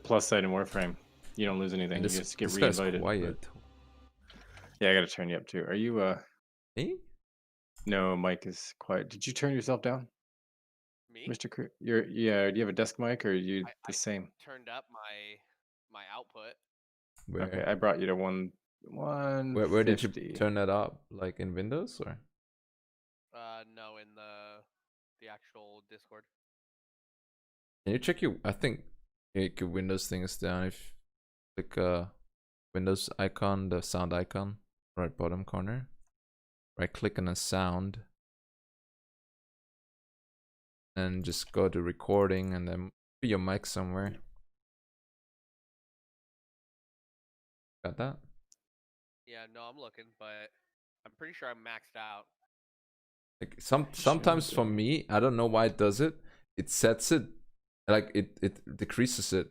plus side in Warframe. You don't lose anything. And You this just get this guy's re-invited. quiet. Yeah, I gotta turn you up too. Are you Me? no, Mike is quiet. Did you turn yourself down, Me? Mr. You're yeah, do you have a desk mic or are you I the same? turned up my output. Okay, Where I brought you to where did you 150. turn that up? Like in Windows or? No, in the actual Discord. Can you check your? I think your Windows thing is down. If you click Windows icon, the sound icon, right bottom corner. Right click on the sound, and just go to recording, and then put your mic somewhere. Got that? Yeah, no, I'm looking, but I'm pretty sure I'm maxed out. Like sometimes for me, I don't know why it does it. It sets it like it decreases it,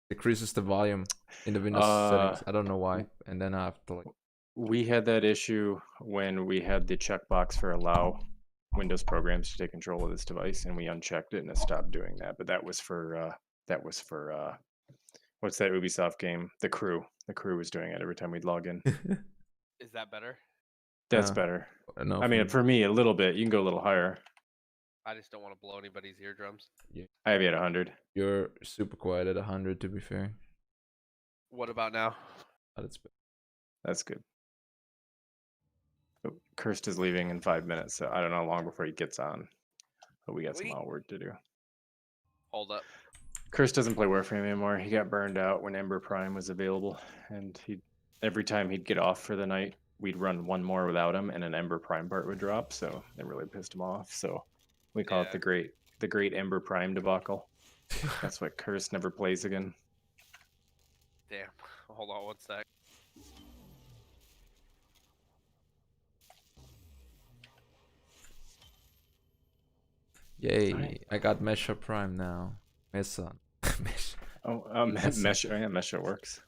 decreases the volume in the Windows settings. I don't know why, and then I have to like. We had that issue when we had the checkbox for allow Windows programs to take control of this device, and we unchecked it and it stopped doing that. But that was for what's that Ubisoft game? The Crew. The Crew was doing it every time we'd log in. Is that better? That's better. No, I mean, for me, a little bit. You can go a little higher. I just don't want to blow anybody's eardrums. yeah, I have you at 100. you're super quiet at 100. To be fair, What about now? that's That's good. Oh, Kirst is leaving in 5 minutes, so I don't know how long before he gets on. But we got some more work to do. Hold up. Kirst doesn't play Warframe anymore. He got burned out when Ember Prime was available, and every time he'd get off for the night, we'd run one more without him, and an Ember Prime part would drop. So it really pissed him off. So we call it the great Ember Prime debacle. That's why Kirst never plays again. Damn. Hold on one sec. Yay! Right. I got Mesha Prime now. Mesa. Mesh. Oh, Mesha works.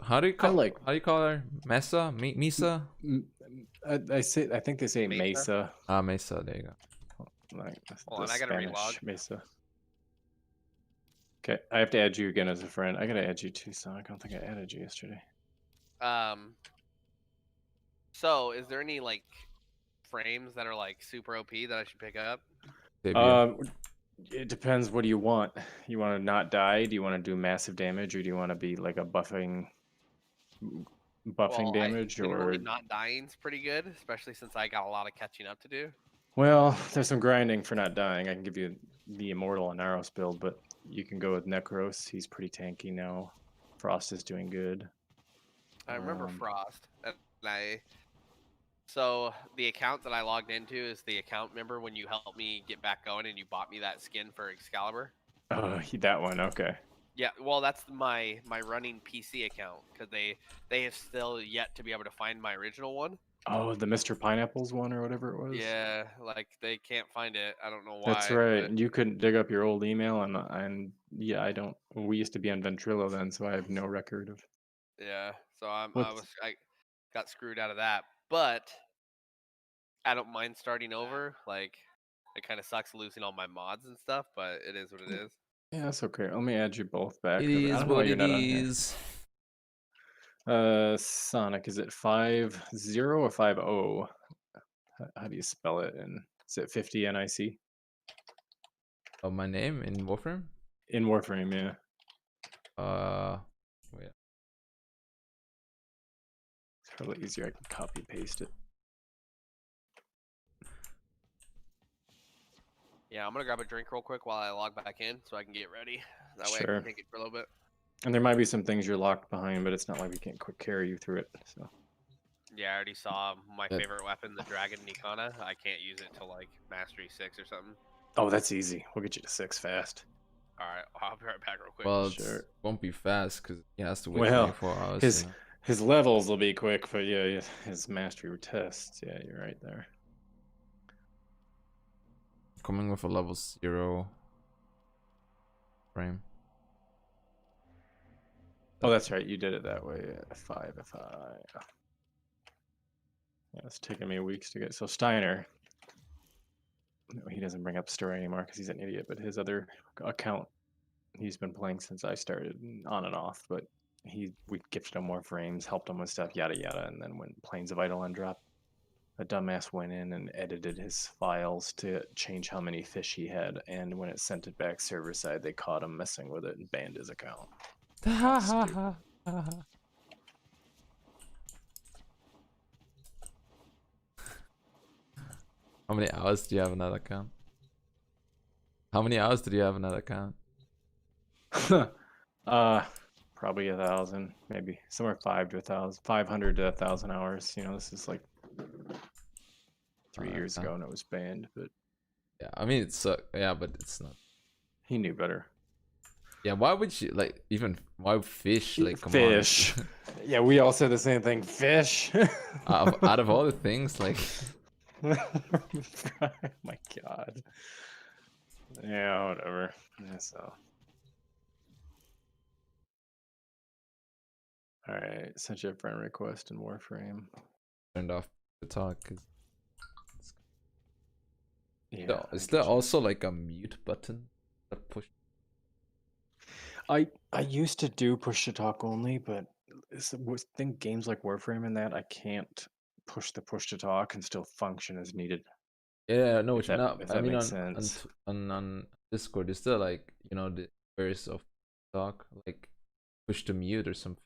How do you call? like- How do you call her? Mesa? Misa? I think they say Mesa? Mesa. Ah, Mesa. There you go. Like Hold on, the I gotta Spanish relog. Mesa. Okay, I have to add you again as a friend. I gotta add you too, Sonic. I don't think I added you yesterday. So is there any like frames that are like super OP that I should pick up? It depends. What do you want? You want to not die? Do you want to do massive damage, or do you want to be like a buffing damage? Generally, not dying's pretty good, especially since I got a lot of catching up to do. Well, there's some grinding for not dying. I can give you the Immortal and Aros build, but you can go with Necros. He's pretty tanky now. Frost is doing good. I remember Frost, and so the account that I logged into is the account. Remember when you helped me get back going and you bought me that skin for Excalibur? Oh, that one. Okay. Yeah, well, that's my running PC account because they have still yet to be able to find my original one. Oh, the Mr. Pineapples one or whatever it was. Yeah, like they can't find it. I don't know why. That's right. And you couldn't dig up your old email, and yeah, I don't. We used to be on Ventrilo then, so I have no record of. Yeah, so I got screwed out of that, but I don't mind starting over. Like, it kind of sucks losing all my mods and stuff, but it is what it is. Yeah, that's okay. Let me add you both back. It I is don't know why what you're it not on here. is. Sonic, is it 50 or 50? How do you spell it? And is it 50 NIC? Oh, my name in Warframe? In Warframe, yeah. Wait. It's probably easier. I can copy paste it. Yeah, I'm gonna grab a drink real quick while I log back in so I can get ready. That way I Sure. can take it for a little bit. And there might be some things you're locked behind, but it's not like we can't quick carry you through it. So. Yeah, I already saw my favorite weapon, the Dragon Nikana. I can't use it till like Mastery 6 or something. Oh, that's easy. We'll get you to 6 fast. All right, I'll be right back real quick. Well, Sure. it won't be fast because he has to wait Well, 24 hours. his levels will be quick, but yeah, his mastery tests. Yeah, you're right there. Coming with a level 0 frame. Oh, that's right. You did it that way. 5 FI. Yeah, it's taking me weeks to get. So Steiner, no, he doesn't bring up story anymore because he's an idiot. But his other account, He's been playing since I started, on and off. But we gifted him more frames, helped him with stuff, yada yada. And then when Plains of Eidolon dropped, a dumbass went in and edited his files to change how many fish he had. And when it sent it back server side, they caught him messing with it and banned his account. Stupid. How many hours do you have on that account? How many hours did you have on that account? Probably 1,000, maybe somewhere 500 to 1,000 hours. You know, this is like 3 years ago, and it was banned. But yeah, I mean it's yeah, but it's not. He knew better. Yeah, why would you like even why fish? Like come fish. on. Yeah, we all said the same thing. Fish. Out of all the things, like. Oh my god. Yeah, whatever. Yeah, so. All right, sent you a friend request in Warframe. Turned off the talk. Yeah. Is there also like a mute button that push? I used to do push to talk only, but think games like Warframe and that I can't push to talk and still function as needed. Yeah, no, If that, not. if I that mean, makes on sense. on Discord, is there like the various of talk like push to mute or something?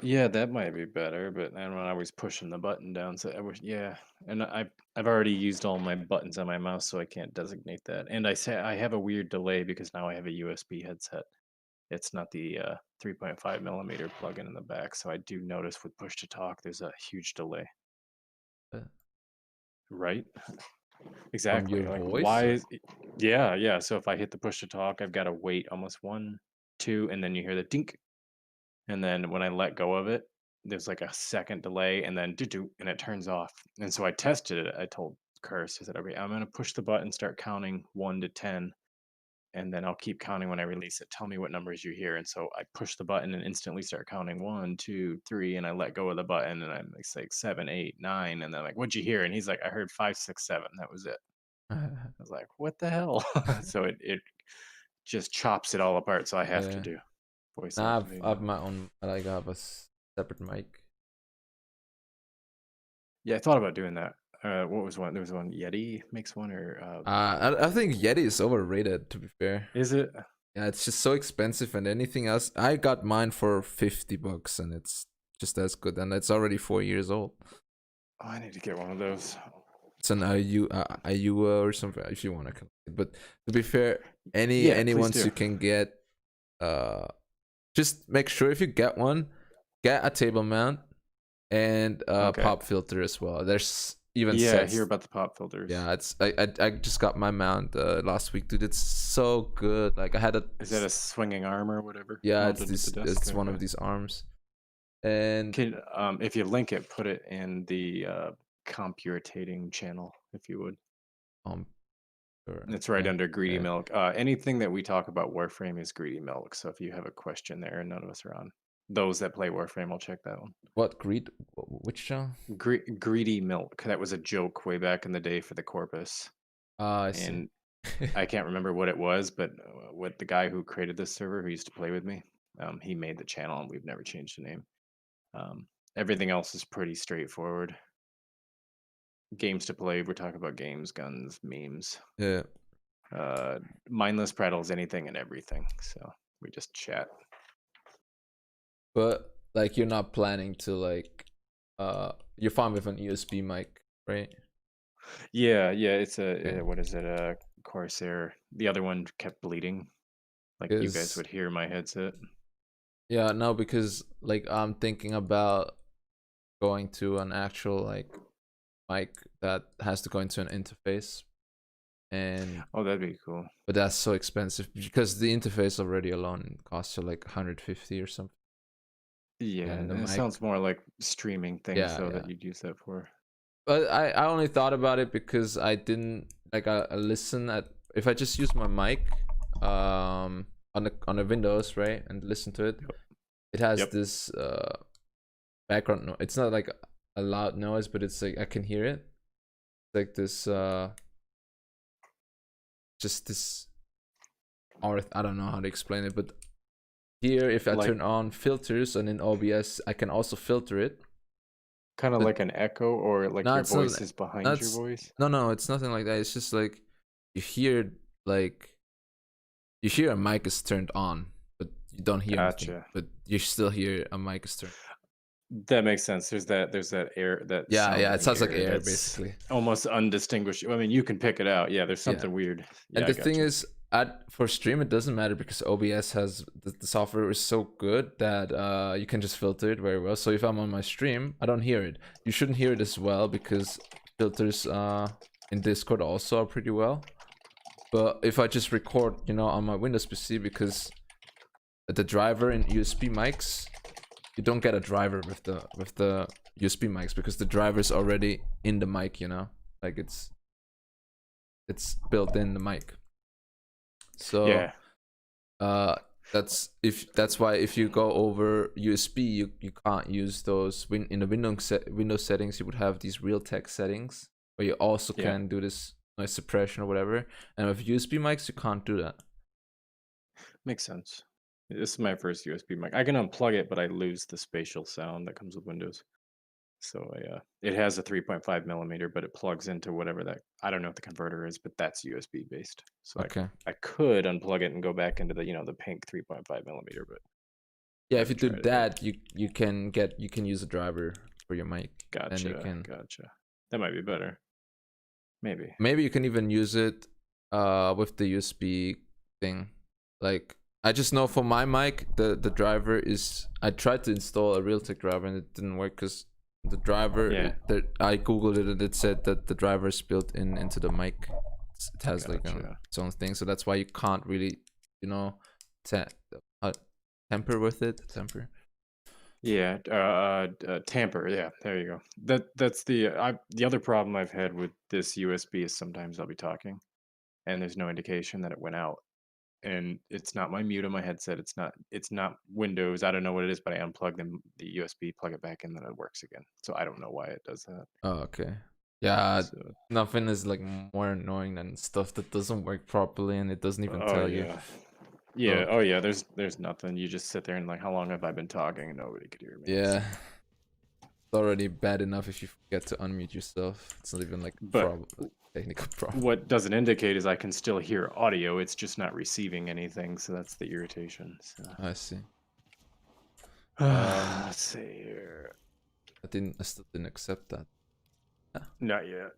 Yeah, that might be better, but I'm not always pushing the button down. So I wish, yeah, and I've already used all my buttons on my mouse, so I can't designate that. And I say I have a weird delay because now I have a USB headset. It's not the 3.5 millimeter plug-in in the back, so I do notice with push to talk, there's a huge delay. Right? Exactly. From your Like voice? why is yeah. So if I hit the push to talk, I've got to wait almost 1, 2, and then you hear the dink. And then when I let go of it, there's like a second delay and then do and it turns off. And so I tested it. I told Curse, I said, okay, I'm gonna push the button, start counting 1 to 10, and then I'll keep counting when I release it. Tell me what numbers you hear. And so I push the button and instantly start counting 1, 2, 3, and I let go of the button and I'm like 7, 8, 9, and then I'm like, what'd you hear? And he's like, I heard 5, 6, 7. That was it. I was like, what the hell? So it just chops it all apart. So I have to do voice Nah, activating. I have my own. I have a separate mic. Yeah, I thought about doing that. What was one? There was one Yeti makes one, or I think Yeti is overrated. To be fair, is it? Yeah, it's just so expensive, and anything else. I got mine for $50, and it's just as good, and it's already 4 years old. Oh, I need to get one of those. It's an IUA or something if you want to collect it. But to be fair, any ones you can get, just make sure if you get one, get a table mount and pop filter as well. There's even I hear about the pop filters. Yeah, it's I just got my mount last week, dude. It's so good. Like I had a. Is that a swinging arm or whatever? Yeah, it's one of these arms. And if you link it, put it in the computating channel, if you would. Sure. It's right under Greedy Milk. Anything that we talk about Warframe is Greedy Milk. So if you have a question there, and none of us are on, those that play Warframe will check that one. What which channel? Greedy Milk. That was a joke way back in the day for the Corpus. I see. And I can't remember what it was, but what the guy who created this server, who used to play with me, he made the channel, and we've never changed the name. Everything else is pretty straightforward. Games to play. We're talking about games, guns, memes. Yeah. Mindless prattles, anything and everything. So we just chat. But like, you're not planning to like, you're fine with an USB mic, right? Yeah. It's what is it? A Corsair. The other one kept bleeding. Like you guys would hear my headset. Yeah, no, because like I'm thinking about going to an actual like mic that has to go into an interface, and that'd be cool. But that's so expensive because the interface already alone costs you like 150 or something. Yeah, and it sounds more like streaming thing, that you'd use that for. But I only thought about it because I didn't like I listen at if I just use my mic on the Windows, right, and listen to it. It has this background noise. It's not like a loud noise, but it's like I can hear it. It's like this just this or I don't know how to explain it, but here if I Like- turn on filters and in OBS I can also filter it. Kind of But- like an echo, or like No, your it's not- voice is behind your that's- voice. No, it's nothing like that. It's just like you hear a mic is turned on, but you don't hear anything. Gotcha. But you still hear a mic is turned. That makes sense. There's that air, that Yeah, sound yeah, in it the sounds like air that's basically. almost undistinguishable. I mean, you can pick it out. Yeah, there's something weird. Yeah, And I the thing gotcha. is, for stream it doesn't matter because OBS has the software is so good that you can just filter it very well. So if I'm on my stream, I don't hear it. You shouldn't hear it as well because filters in Discord also are pretty well. But if I just record, on my Windows PC, because the driver in USB mics, you don't get a driver with the USB mics because the driver is already in the mic, like it's built in the mic. So Yeah, that's why if you go over USB, you can't use those. In the Windows settings, you would have these Realtek settings where you also Yeah. can do this noise suppression or whatever. And with USB mics, you can't do that. makes sense. This is my first USB mic. I can unplug it, but I lose the spatial sound that comes with Windows. So it has a 3.5 millimeter, but it plugs into whatever that, I don't know what the converter is, but that's USB based. So Okay. I could unplug it and go back into the the pink 3.5 millimeter, but Yeah, if you do Haven't tried it that, you can use a driver for your mic. gotcha, you can- gotcha. That might be better. Maybe. Maybe you can even use it with the USB thing. Like I just know for my mic, the driver is. I tried to install a Realtek driver and it didn't work because the driver. Yeah. I googled it and it said that the driver is built into the mic. It has like Gotcha. its own thing, so that's why you can't really, temper with it. Temper. Yeah, tamper. Yeah, there you go. That's the other problem I've had with this USB is sometimes I'll be talking, and there's no indication that it went out, and it's not my mute on my headset. It's not Windows. I don't know what it is, but I unplug the USB, plug it back in, then it works again. So I don't know why it does that. Oh, okay. Yeah, So, nothing is like more annoying than stuff that doesn't work properly and it doesn't even tell you. yeah. Yeah. Oh yeah. There's nothing. You just sit there and like, how long have I been talking? And nobody could hear me. Yeah. It's already bad enough if you forget to unmute yourself. It's not even like But technical problem. what doesn't indicate is I can still hear audio. It's just not receiving anything. So that's the irritation. So. I see. Let's see here. I still didn't accept that. Not yet.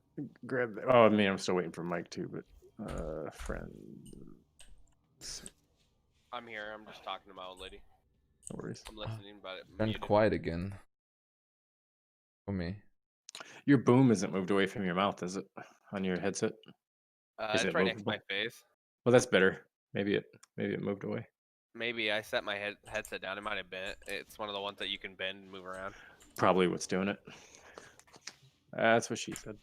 Grab that. Oh, I mean, I'm still waiting for Mike too, but friend. I'm here. I'm just talking to my old lady. No worries. I'm listening, but it Turned muted. quiet again. For me. Your boom isn't moved away from your mouth, is it? On your headset? Is It's it right next to my movable? face. Well, that's better. Maybe it moved away. Maybe I set my headset down. It might have bent. It's one of the ones that you can bend and move around. Probably what's doing it. That's what she said.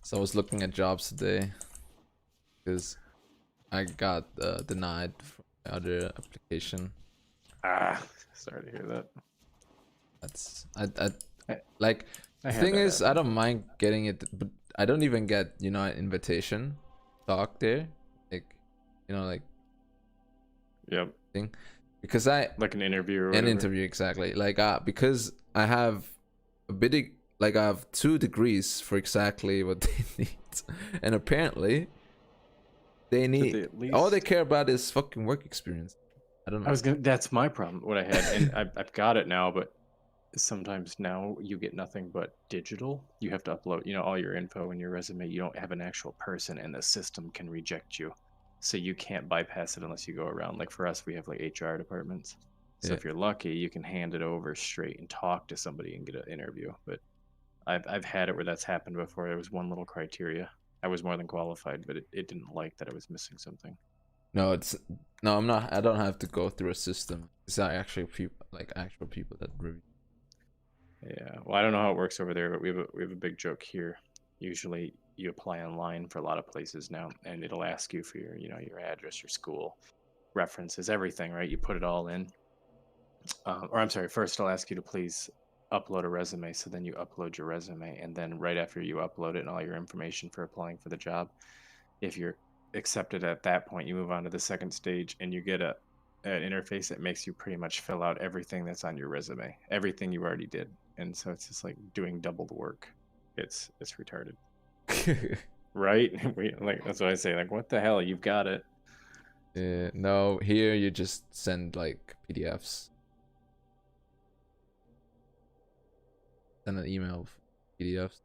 So I was looking at jobs today because I got denied from the other application. Sorry to hear that. That's like I the had thing that is I happen. don't mind getting it, but I don't even get an invitation talk there, like like Yep. thing, because I Like an interview or an whatever. interview exactly like because I have I have 2 degrees for exactly what they need, and apparently they Did need they at all they least- care about is fucking work experience. I don't know. That's my problem. What I had, and I've got it now, but sometimes now you get nothing but digital. You have to upload, all your info and your resume. You don't have an actual person, and the system can reject you. So you can't bypass it unless you go around. Like for us, we have like HR departments. So Yeah. if you're lucky, you can hand it over straight and talk to somebody and get an interview. But I've had it where that's happened before. There was one little criteria. I was more than qualified, but it didn't like that I was missing something. No, I'm not. I don't have to go through a system. It's not actually actual people that review. Yeah, well, I don't know how it works over there, but we have a big joke here. Usually, you apply online for a lot of places now, and it'll ask you for your address, your school, references, everything, right? You put it all in. Or I'm sorry, first it'll ask you to please upload a resume. So then you upload your resume, and then right after you upload it and all your information for applying for the job, if you're accepted at that point, you move on to the second stage, and you get an interface that makes you pretty much fill out everything that's on your resume, everything you already did, and so it's just like doing double the work. It's retarded, right? Like that's what I say. Like, what the hell? You've got it. Yeah, no, here you just send like PDFs. Send an email of PDFs.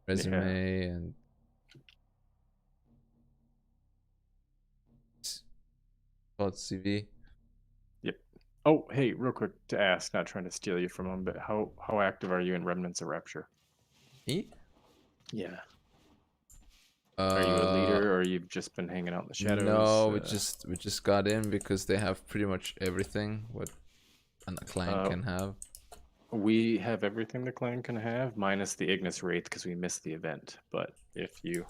Resume and CV. Yep. Oh, hey, real quick to ask, not trying to steal you from them, but how active are you in Remnants of Rapture? Me? Yeah. Are you a leader, or you've just been hanging out in the shadows? No, we just got in because they have pretty much everything what a clan can have. We have everything the clan can have, minus the Ignis Wraith, because we missed the event. But if you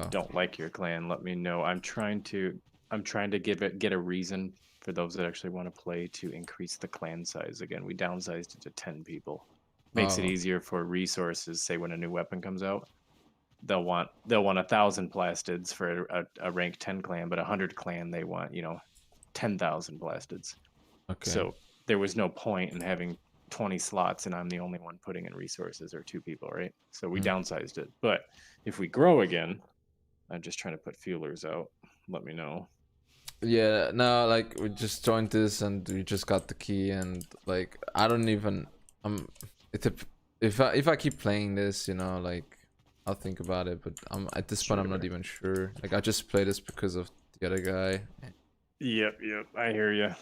don't like your clan, let me know. I'm trying to get a reason for those that actually want to play to increase the clan size again. We downsized it to 10 people. Makes it easier for resources. Say when a new weapon comes out, they'll want 1,000 plastids for a rank 10 clan, but 100 clan they want 10,000 plastids. Okay. So there was no point in having 20 slots and I'm the only one putting in resources, or 2 people, right? So we downsized it. But if we grow again, I'm just trying to put feelers out. Let me know. Yeah, no, like we just joined this and we just got the key, and like I don't even if I keep playing this, like I'll think about it, but at this point I'm not even sure. Like I just play this because of the other guy. Yep. I hear you.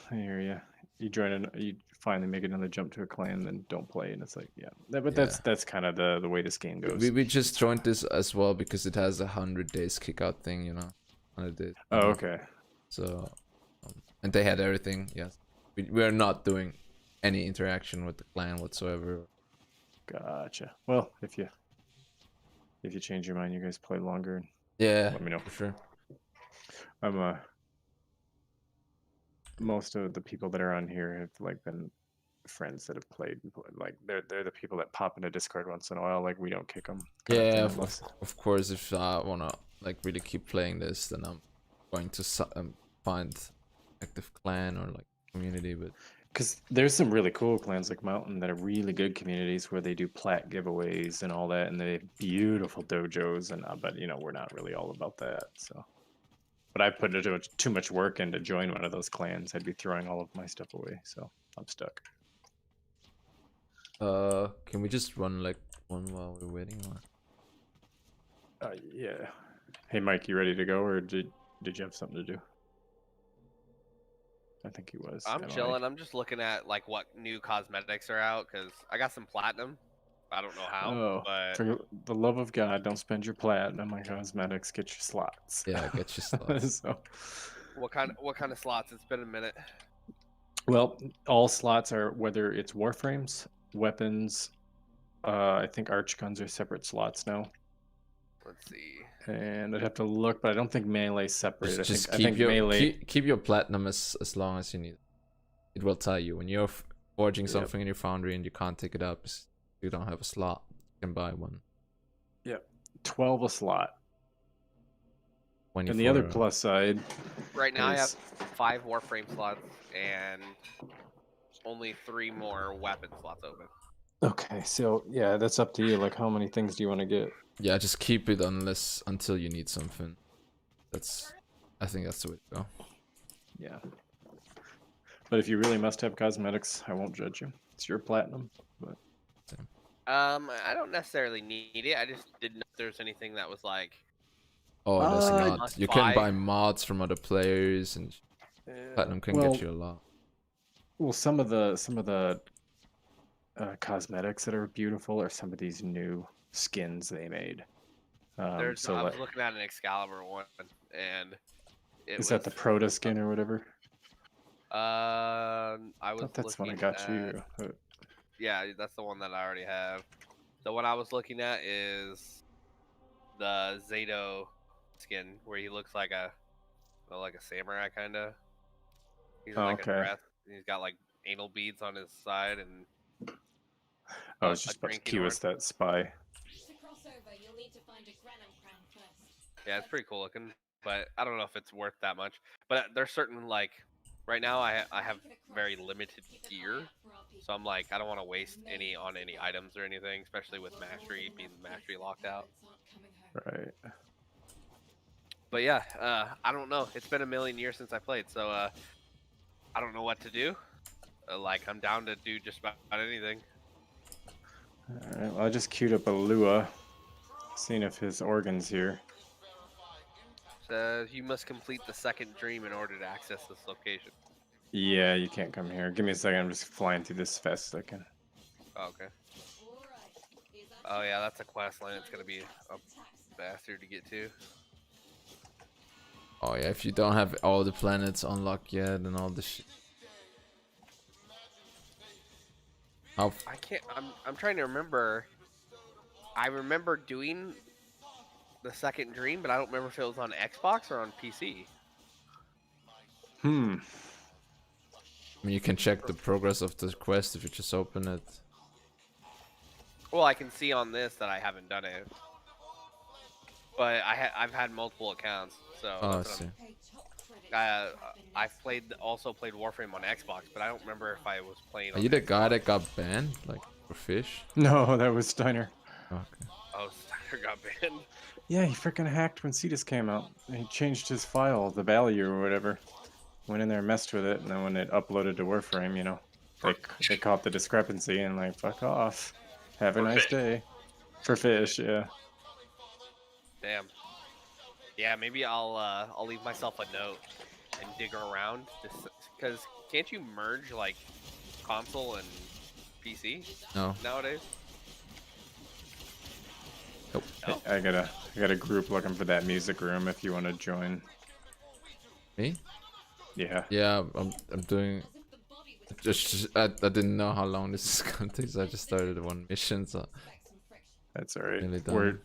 You finally make another jump to a clan, then don't play, and it's like, yeah. But that's kind of the way this game goes. We just joined this as well because it has 100 days kickout thing, 100 days. Oh, okay. So, and they had everything. Yes, we are not doing any interaction with the clan whatsoever. Gotcha. Well, if you change your mind, you guys play longer. Yeah, let me know for sure. I'm most of the people that are on here have like been friends that have played. Like they're the people that pop into Discord once in a while. Like we don't kick them. Yeah, of course. If I wanna like really keep playing this, then I'm going to find active clan or like community. But because there's some really cool clans like Mountain that are really good communities where they do plat giveaways and all that, and they have beautiful dojos. And but we're not really all about that. So, but I put too much work in to join one of those clans. I'd be throwing all of my stuff away. So I'm stuck. Can we just run like one while we're waiting? Or? Yeah. Hey, Mike, you ready to go, or did you have something to do? I think he was. I'm chilling. I'm just looking at like what new cosmetics are out because I got some platinum. I don't know how. Oh, but for the love of God, don't spend your platinum on cosmetics. Get your slots. Yeah, get your slots. So, what kind of slots? It's been a minute. Well, all slots are, whether it's warframes, weapons. I think arch guns are separate slots now. Let's see. And I'd have to look, but I don't think melee's separated. Just I think melee. Keep your platinum as long as you need. It will tell you when you're forging something in your foundry and you can't take it up. You don't have a slot. You can buy one. Yep, 12 a slot. 24. And the other plus side. Right now, I have 5 warframe slots and only 3 more weapon slots open. Okay, so yeah, that's up to you. Like, how many things do you want to get? Yeah, just keep it until you need something. I think that's the way to go. Yeah. But if you really must have cosmetics, I won't judge you. It's your platinum. But I don't necessarily need it. I just didn't know if there's anything that was like. Oh, there's not. You can buy mods from other players, and platinum can get you a lot. Well, some of the cosmetics that are beautiful are some of these new skins they made. I was looking at an Excalibur one, and is that the Proto skin or whatever? I was. That's one I got you. Yeah, that's the one that I already have. The one I was looking at is the Zato skin, where he looks like a samurai kind of. He's in like a dress. He's got like anal beads on his side, and I was just about to cue us that spy. To cross over, you'll need to find a Granum crown first. Yeah, it's pretty cool looking, but I don't know if it's worth that much. But there's certain like, right now I have very limited gear, so I'm like I don't want to waste any on any items or anything, especially with mastery being mastery locked out. Right. But yeah, I don't know. It's been a million years since I played, so I don't know what to do. Like I'm down to do just about anything. Alright, well, I just queued up a Lua, seeing if his organ's here. Says you must complete the second dream in order to access this location. Yeah, you can't come here. Give me a second. I'm just flying through this as fast as I can. Oh, okay. Oh yeah, that's a quest line. It's gonna be a bastard to get to. Oh yeah, if you don't have all the planets unlocked yet and all the shit. How I can't. I'm trying to remember. I remember doing the second dream, but I don't remember if it was on Xbox or on PC. I mean, you can check the progress of the quest if you just open it. Well, I can see on this that I haven't done it, but I've had multiple accounts, so Oh, I that's what see. I've also played Warframe on Xbox, but I don't remember if I was playing. Are On you the guy Xbox. that got banned, like for fish? No, that was Steiner. Okay. Oh, Steiner got banned. Yeah, he freaking hacked when Cetus came out. He changed his file, the value or whatever. Went in there and messed with it, and then when it uploaded to Warframe, you know, they caught the discrepancy and like, fuck off. Have a nice day. For fish, yeah. Damn. Yeah, maybe I'll leave myself a note and dig around, because can't you merge like console and PC No. nowadays? Nope. No? I got a group looking for that music room if you want to join. Me? Yeah. Yeah, I'm doing. I didn't know how long this is gonna take, so I just started one mission. So That's alright. Nearly done.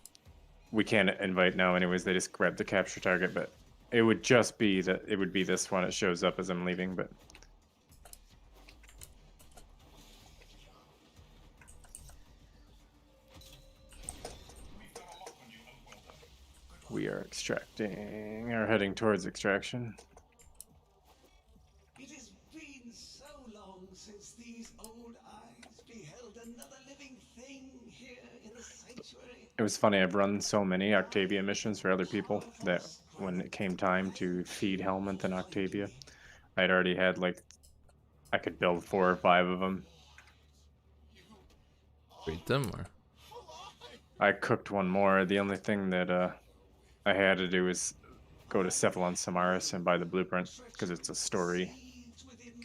We can't invite now anyways, they just grabbed the capture target, but it would just be that it would be this one. It shows up as I'm leaving, but we are extracting or heading towards extraction. It has been so long since these old eyes beheld another living thing here in the sanctuary. It was funny, I've run so many Octavia missions for other people that when it came time to feed Helminth and Octavia, I'd already had like, I could build 4 or 5 of them. read them or I cooked one more. The only thing that I had to do was go to Cephalon Samaris and buy the blueprint, because it's a story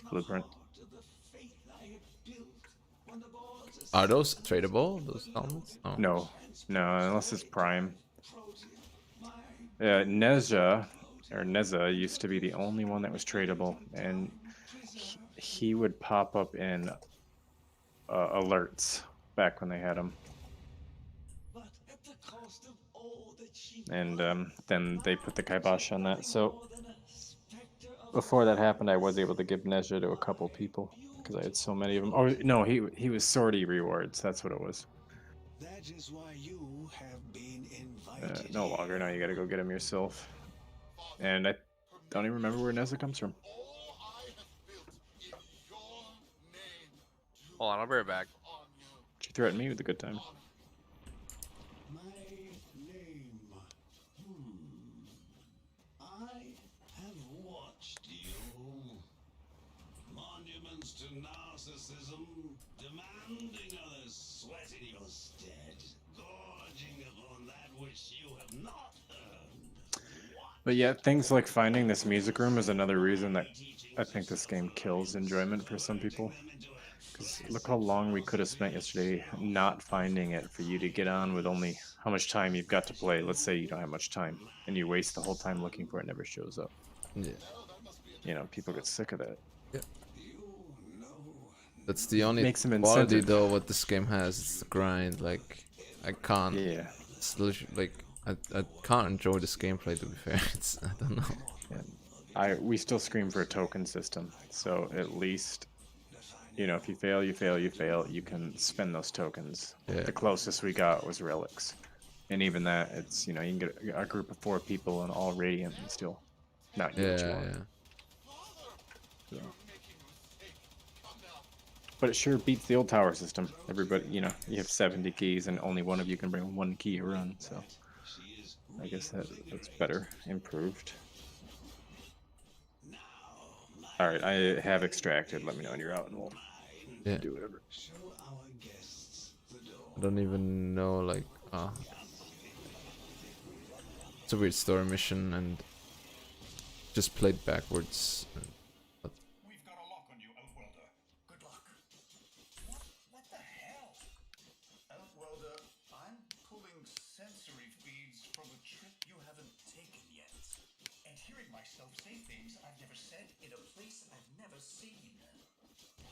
blueprint. are those tradable? Those helmets? Oh. No, unless it's Prime. Neza used to be the only one that was tradable, and he would pop up in alerts back when they had him. And then they put the kibosh on that. So before that happened, I was able to give Nezha to a couple people because I had so many of them. Oh no, he was sortie rewards. That's what it was. That is why you have been invited. No longer. Now you got to go get him yourself. And I don't even remember where Nezha comes from. Hold on, I'll be right back. She threatened me with a good time. My name. I have watched you. Monuments to narcissism, demanding others sweat in your stead, gorging upon that which you have not earned. But yeah, things like finding this music room is another reason that I think this game kills enjoyment for some people. Because look how long we could have spent yesterday not finding it for you to get on with only how much time you've got to play. Let's say you don't have much time, and you waste the whole time looking for it, never shows up. Yeah. You know, people get sick of that. That's the only Makes them quality incentive. though what this game has. It's the grind. Like I can't. Yeah. It's like I can't enjoy this gameplay, to be fair. It's I don't know. We still scream for a token system, so at least, you know, if you fail, you fail, you fail, you can spend those tokens. Yeah. The closest we got was relics. And even that, it's, you can get a group of 4 people and all radiant and still not get what you Yeah, want. yeah. So. But it sure beats the old tower system. Everybody, you have 70 keys and only one of you can bring 1 key a run. So I guess that's better, improved. All right, I have extracted. Let me know when you're out, and we'll do whatever. I don't even know, like, it's a weird story mission, and just played backwards. We've got a lock on you, Outworlder. Good luck. What the hell? Outworlder, I'm pulling sensory feeds from a trip you haven't taken yet. And hearing myself say things I've never said in a place I've never seen.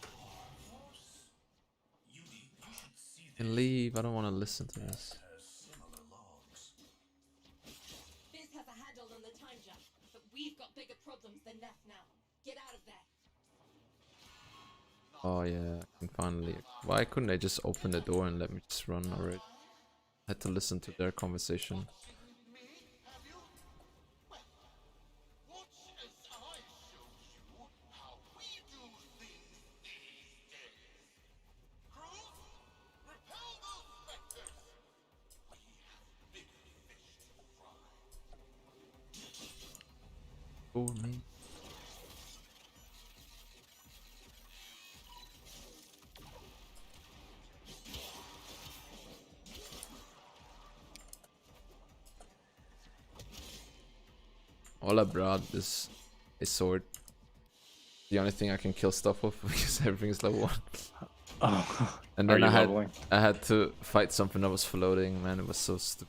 Arvos? You should see this. And leave. I don't want to listen to this. Similar logs. Biz has a handle on the time jump, but we've got bigger problems than Neff now. Get out of there. Oh yeah, I can finally. Why couldn't they just open the door and let me just run already? I had to listen to their conversation. For me. All I brought is a sword. The only thing I can kill stuff with because everything's level 1. Oh, And are then you I had leveling? to fight something that was floating. Man, it was so stupid.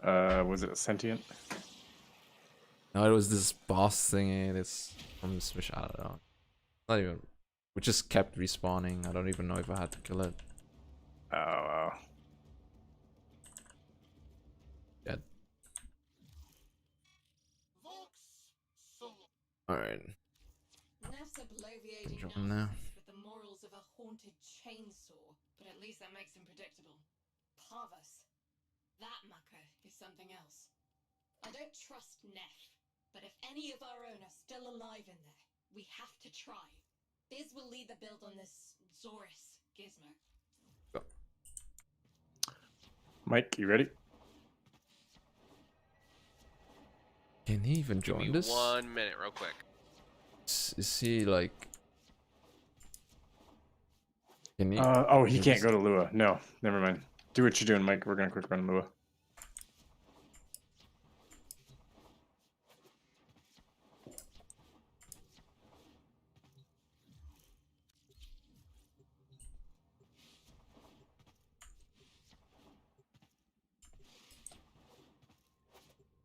Was it sentient? No, it was this boss thingy. This from this mission. I don't know. Not even. We just kept respawning. I don't even know if I had to kill it. Oh, wow. Yeah. Alright. Neff's bloviating Drop him now. nonsense with the morals of a haunted chainsaw, but at least that makes him predictable. Parvus. That mucker is something else. I don't trust Neff, but if any of our own are still alive in there, we have to try. Biz will lead the build on this Zorus gizmo. Mike, you ready? Can he even Give join me this? 1 minute, real quick. Is he like? Can he? Oh, he can can't just- go to Lua. No, never mind. Do what you're doing, Mike. We're gonna quick run Lua.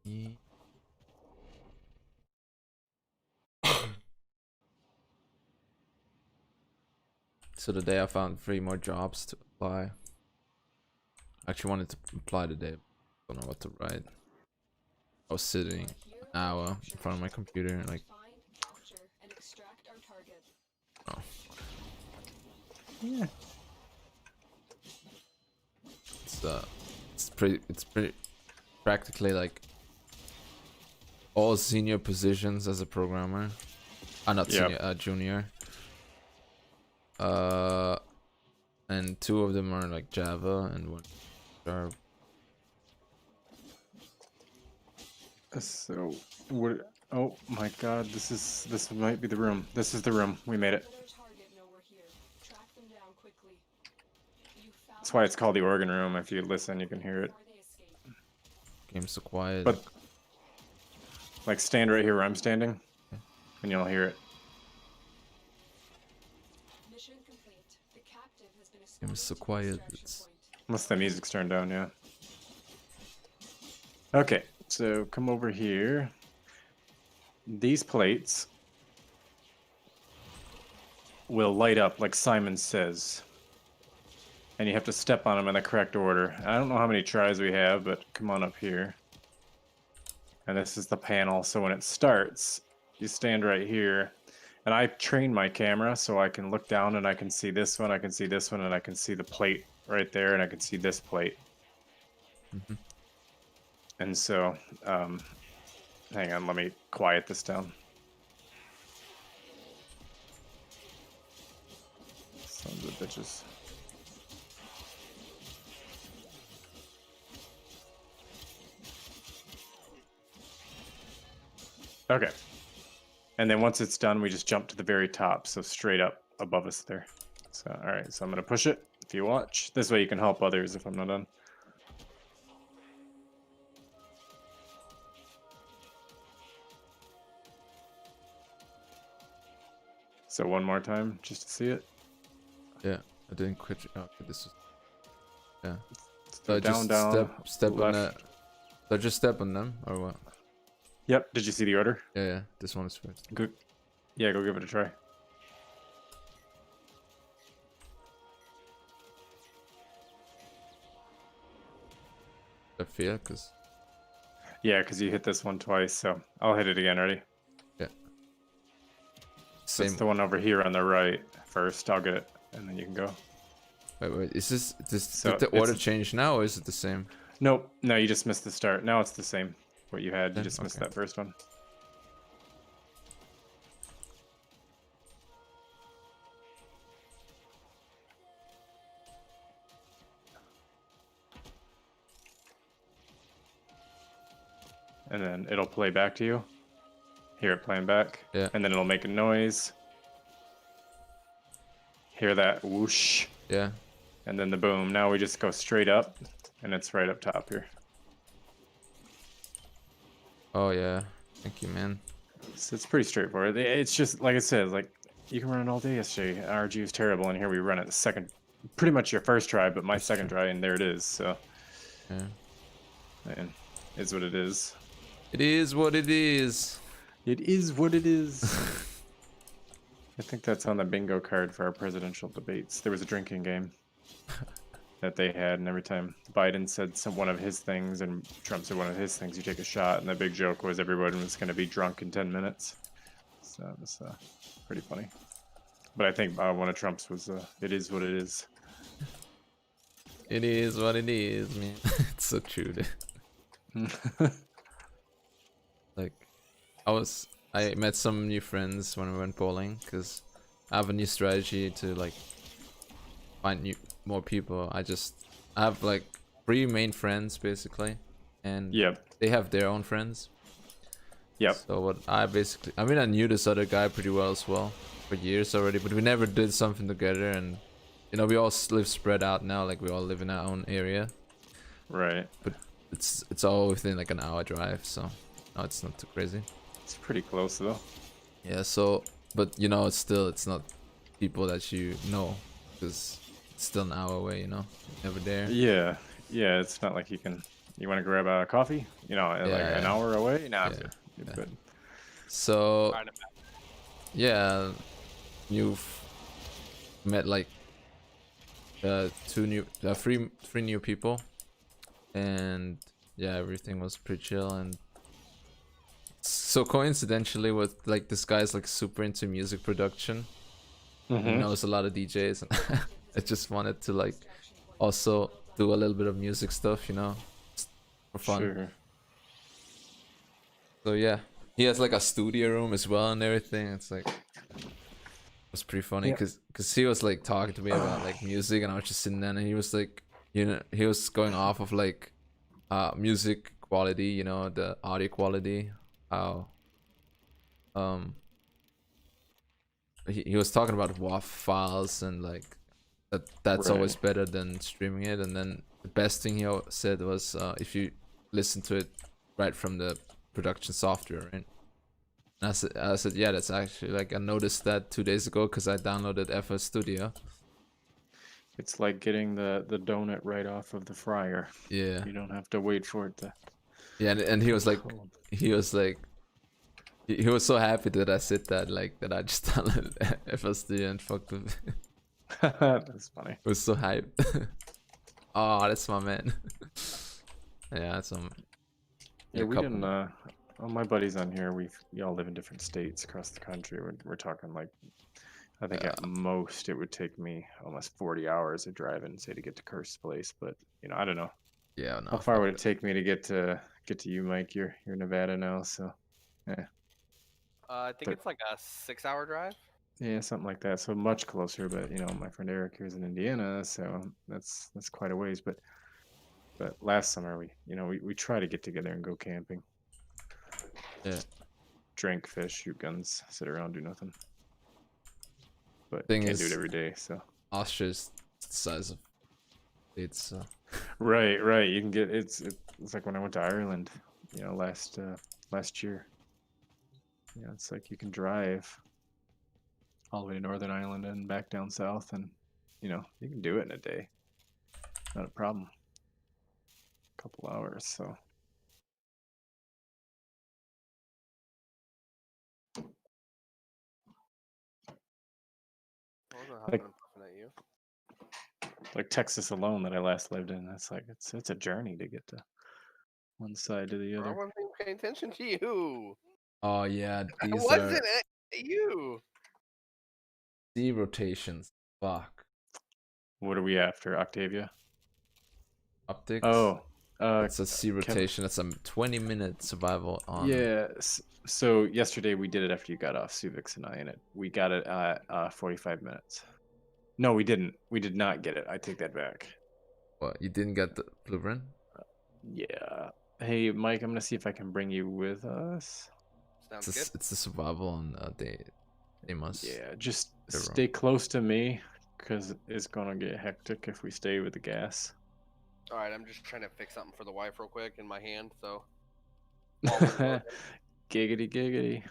He- So today I found 3 more jobs to apply. I actually wanted to apply today. Don't know what to write. I was sitting an hour in front of my computer and like, Find, capture, and extract our target. oh, Yeah. it's pretty practically like all senior positions as a programmer. Not Yep. senior, junior. And 2 of them are like Java and 1 Sharp. So what? Oh my God! This might be the room. This is the room. We made it. Let our target know we're here. Track them down quickly. You found That's why it's called the organ room. If you listen, you can hear it. before they escape. Game's so quiet. But like, stand right here where I'm standing, and you'll hear it. Mission complete. The captive has been Game is so escorted to the quiet. extraction It's point. Unless the music's turned down, yeah. Okay, so come over here. These plates will light up like Simon says. And you have to step on them in the correct order. I don't know how many tries we have, but come on up here. And this is the panel, so when it starts, you stand right here. And I train my camera so I can look down and I can see this one, I can see this one, and I can see the plate right there, and I can see this plate. Mhm. And so, hang on, let me quiet this down. Sons of bitches. Okay. And then once it's done, we just jump to the very top, so straight up above us there. So, all right, so I'm going to push it if you watch. This way you can help others if I'm not done. So one more time, just to see it. Yeah, I didn't quit. Okay, this is. Yeah. So So down, just down, step on left. that. So just step on them or what? Yep. Did you see the order? Yeah, yeah. This one is first. Good. Yeah, go give it a try. I feel because Yeah, because you hit this one twice, so I'll hit it again. Ready? So same. it's the one over here on the right first. I'll get it, and then you can go. Wait. Is this So did the order it's- change now or is it the same? Nope. No, you just missed the start. Now it's the same. What you had, you Then? just missed Okay. that first one. And then it'll play back to you. Hear it playing back. Yeah. And then it'll make a noise. Hear that whoosh. Yeah. And then the boom. Now we just go straight up, and it's right up top here. Oh yeah. Thank you, man. So it's pretty straightforward. It's just like I said, like you can run it all day yesterday. RG was terrible, and here we run it the second, pretty much your first try, but my second try, and there it is. So, Yeah. man, it's what it is. It is what it is. It is what it is. I think that's on the bingo card for our presidential debates. There was a drinking game that they had, and every time Biden said one of his things and Trump said one of his things, you take a shot, and the big joke was everyone was going to be drunk in 10 minutes. So it was pretty funny. But I think one of Trump's was, it is what it is. It is what it is, man. It's so true. Dude. Like, I met some new friends when we went bowling because I have a new strategy to like find more people. I have like 3 main friends basically, and Yep. they have their own friends. Yep. So what I mean, I knew this other guy pretty well as well for years already, but we never did something together, and you know we all live spread out now. Like we all live in our own area, Right. but it's all within like an hour drive, so no, it's not too crazy. It's pretty close though. Yeah, so but you know it's not people that you know because it's still an hour away, you know, never there. Yeah. Yeah. It's not like you want to grab a coffee, you know, like Yeah. an hour away. Nah, Yeah. you're Yeah. good. So Find 'em. yeah, you've met like three new people, and yeah, everything was pretty chill. And so coincidentally, with like this guy's like super into music production, he Mhm. knows a lot of DJs, and I just wanted to like also do a little bit of music stuff, you know, just for fun. Sure. So yeah, he has like a studio room as well and everything. It's like it was pretty funny Yeah. because he was like talking to me about like music, and I was just sitting there, and he was like, you know, he was going off of like music quality, you know, the audio quality, how he was talking about WAV files and like that's Right. always better than streaming it. And then the best thing he said was if you listen to it right from the production software, right? And I said, yeah, that's actually like I noticed that 2 days ago because I downloaded FL Studio. It's like getting the donut right off of the fryer. Yeah, You don't have to wait for it to yeah, and he was like, cold. he was like, he was so happy that I said that, like that I just downloaded FL Studio and fucked with it. That's funny. It was so hyped. Oh, that's my man. Yeah, that's Yeah, we couple- didn't. All my buddies on here, we all live in different states across the country. We're talking like, I think at most it would take me almost 40 hours of driving, say, to get to Kirst's place. But you know, I don't know. Yeah, no. How far fuck would it that. take me to get to you, Mike? You're Nevada now, so I think But- it's like a 6-hour drive. yeah, something like that. So much closer, but my friend Eric here's in Indiana, so that's quite a ways. But last summer we try to get together and go camping, Yeah. drink, fish, shoot guns, sit around, do nothing. But Thing can't do it is- every day. So Austria's the size of it's right. You can get it's like when I went to Ireland, last year. Yeah, it's like you can drive all the way to Northern Ireland and back down south, and you can do it in a day. Not a problem. Couple hours, so. I wasn't Like- huffing and puffing at you. Like Texas alone that I last lived in, that's like it's a journey to get to one side to the I other. wasn't paying attention to you. oh yeah, I these wasn't are at you. C rotations. Fuck. What are we after, Octavia? Optics. Oh, It's a C rotation. It's a 20-minute survival on. yeah. So yesterday we did it after you got off, Suvix and I, and we got it at 45 minutes. No, we didn't. We did not get it. I take that back. What? You didn't get the blueprint? Yeah. Hey, Mike, I'm gonna see if I can bring you with us. Sounds It's good. the, it's the survival on they must. Yeah, just They're wrong. stay close to me, because it's gonna get hectic if we stay with the gas. All right, I'm just trying to fix something for the wife real quick in my hand. So Giggity, giggity.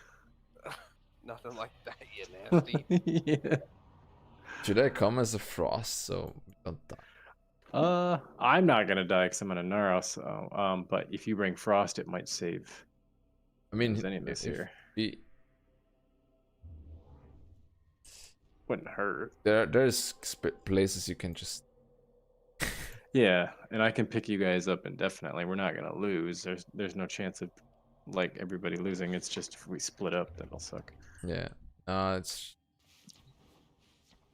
nothing like that, you nasty. Yeah. Should I come as a frost so we don't die? I'm not gonna die because I'm in a Naro, so but if you bring Frost, it might save I mean, any of this if here. we- Wouldn't hurt. there's places you can just. Yeah, and I can pick you guys up indefinitely. We're not gonna lose. There's no chance of like everybody losing. It's just if we split up, that'll suck. Yeah. It's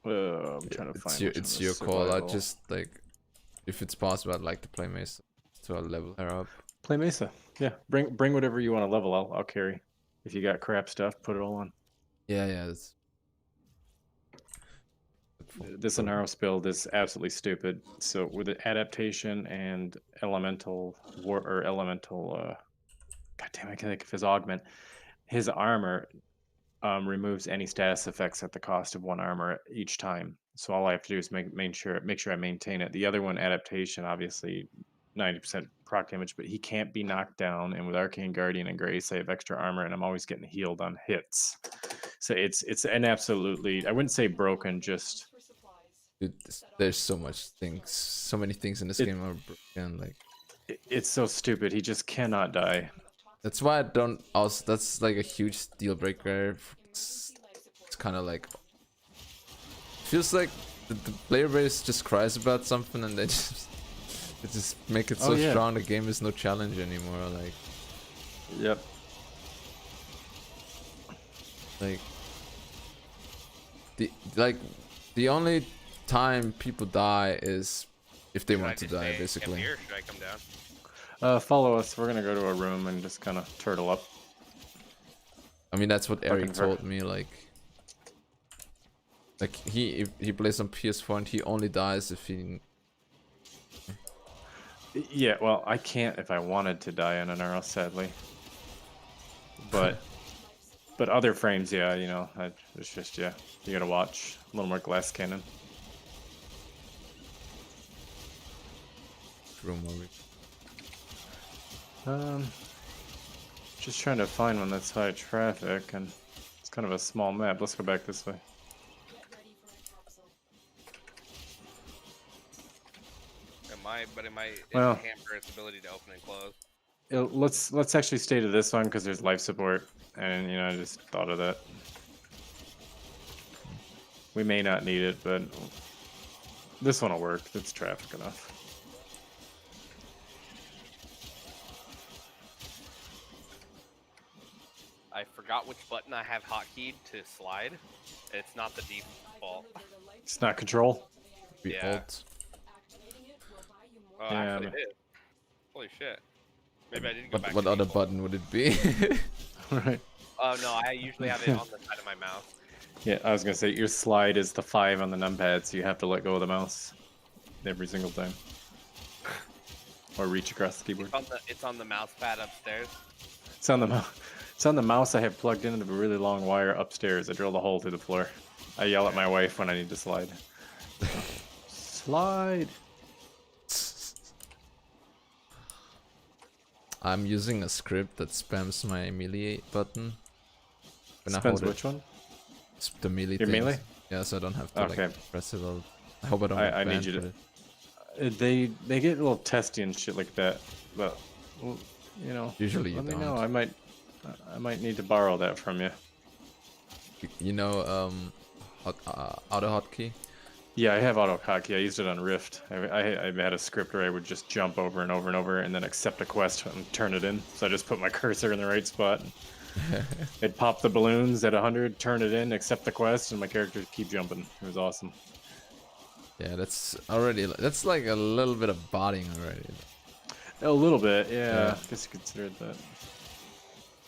I'm trying to it's find. your which one it's was your call. I survival. just like, if it's possible, I'd like to play Mesa to level her up. Play Mesa. Yeah, bring whatever you want to level. I'll carry. If you got crap stuff, put it all on. Yeah, That's... This Anaros build is absolutely stupid. So with the adaptation and elemental God damn, I can't think of his augment. His armor removes any status effects at the cost of 1 armor each time. So all I have to do is make sure I maintain it. The other one, adaptation, obviously 90% proc damage, but he can't be knocked down. And with Arcane Guardian and Grace, I have extra armor, and I'm always getting healed on hits. So it's an absolutely, I wouldn't say broken, just Dude, there's so many things in this game are broken. Like, it's so stupid. He just cannot die. that's why I don't. Also, that's like a huge deal breaker. It's kind of like, feels like the player base just cries about something and they just make it so Oh, yeah. strong. The game is no challenge anymore. Yep. The only time people die is if they Should I want to just die, stay camp basically. here, or should I come down? Follow us. We're gonna go to a room and just kind of turtle up. I mean, that's what Eric Fucking ver- told me. Like he plays on PS4 and he only dies if he. Yeah, well, I can't if I wanted to die in an arrow, sadly. But other frames, yeah, it's just, yeah, you gotta watch a little more glass cannon. Room over. Just trying to find one that's high traffic, and it's kind of a small map. Let's go back this way. It might Well- hamper its ability to open and close. Let's actually stay to this one because there's life support, and I just thought of that. We may not need it, but this one will work. It's traffic enough. I forgot which button I have hotkeyed to slide. It's not the default. It's not control. We Yeah. ult. Oh, Yeah, actually but- it is. Holy shit. Maybe I didn't go back What to other default. button would it be? Right. Oh no, I usually have it on the side of my mouse. Yeah, I was gonna say your slide is the 5 on the numpad, so you have to let go of the mouse every single time, or reach across the keyboard. It's on the mouse pad upstairs. It's on the it's on the mouse I have plugged into the really long wire upstairs. I drilled a hole through the floor. I yell at my wife when I need to slide. Slide. I'm using a script that spams my melee button. When I Depends hold it. which one. It's the melee Your things. melee? Yeah, so I don't have to Okay. like press it all. I hope I don't. I get need banned you for to- it. They get a little testy and shit like that, but well, you know. Usually you let me don't. know. I might need to borrow that from you. You know, auto hotkey. Yeah, I have AutoHotkey. I used it on Rift. I had a script where I would just jump over and over and over and then accept a quest and turn it in. So I just put my cursor in the right spot. It'd pop the balloons at 100, turn it in, accept the quest, and my character would keep jumping. It was awesome. Yeah, that's like a little bit of botting already. A little bit, yeah. Yeah. I guess you considered that.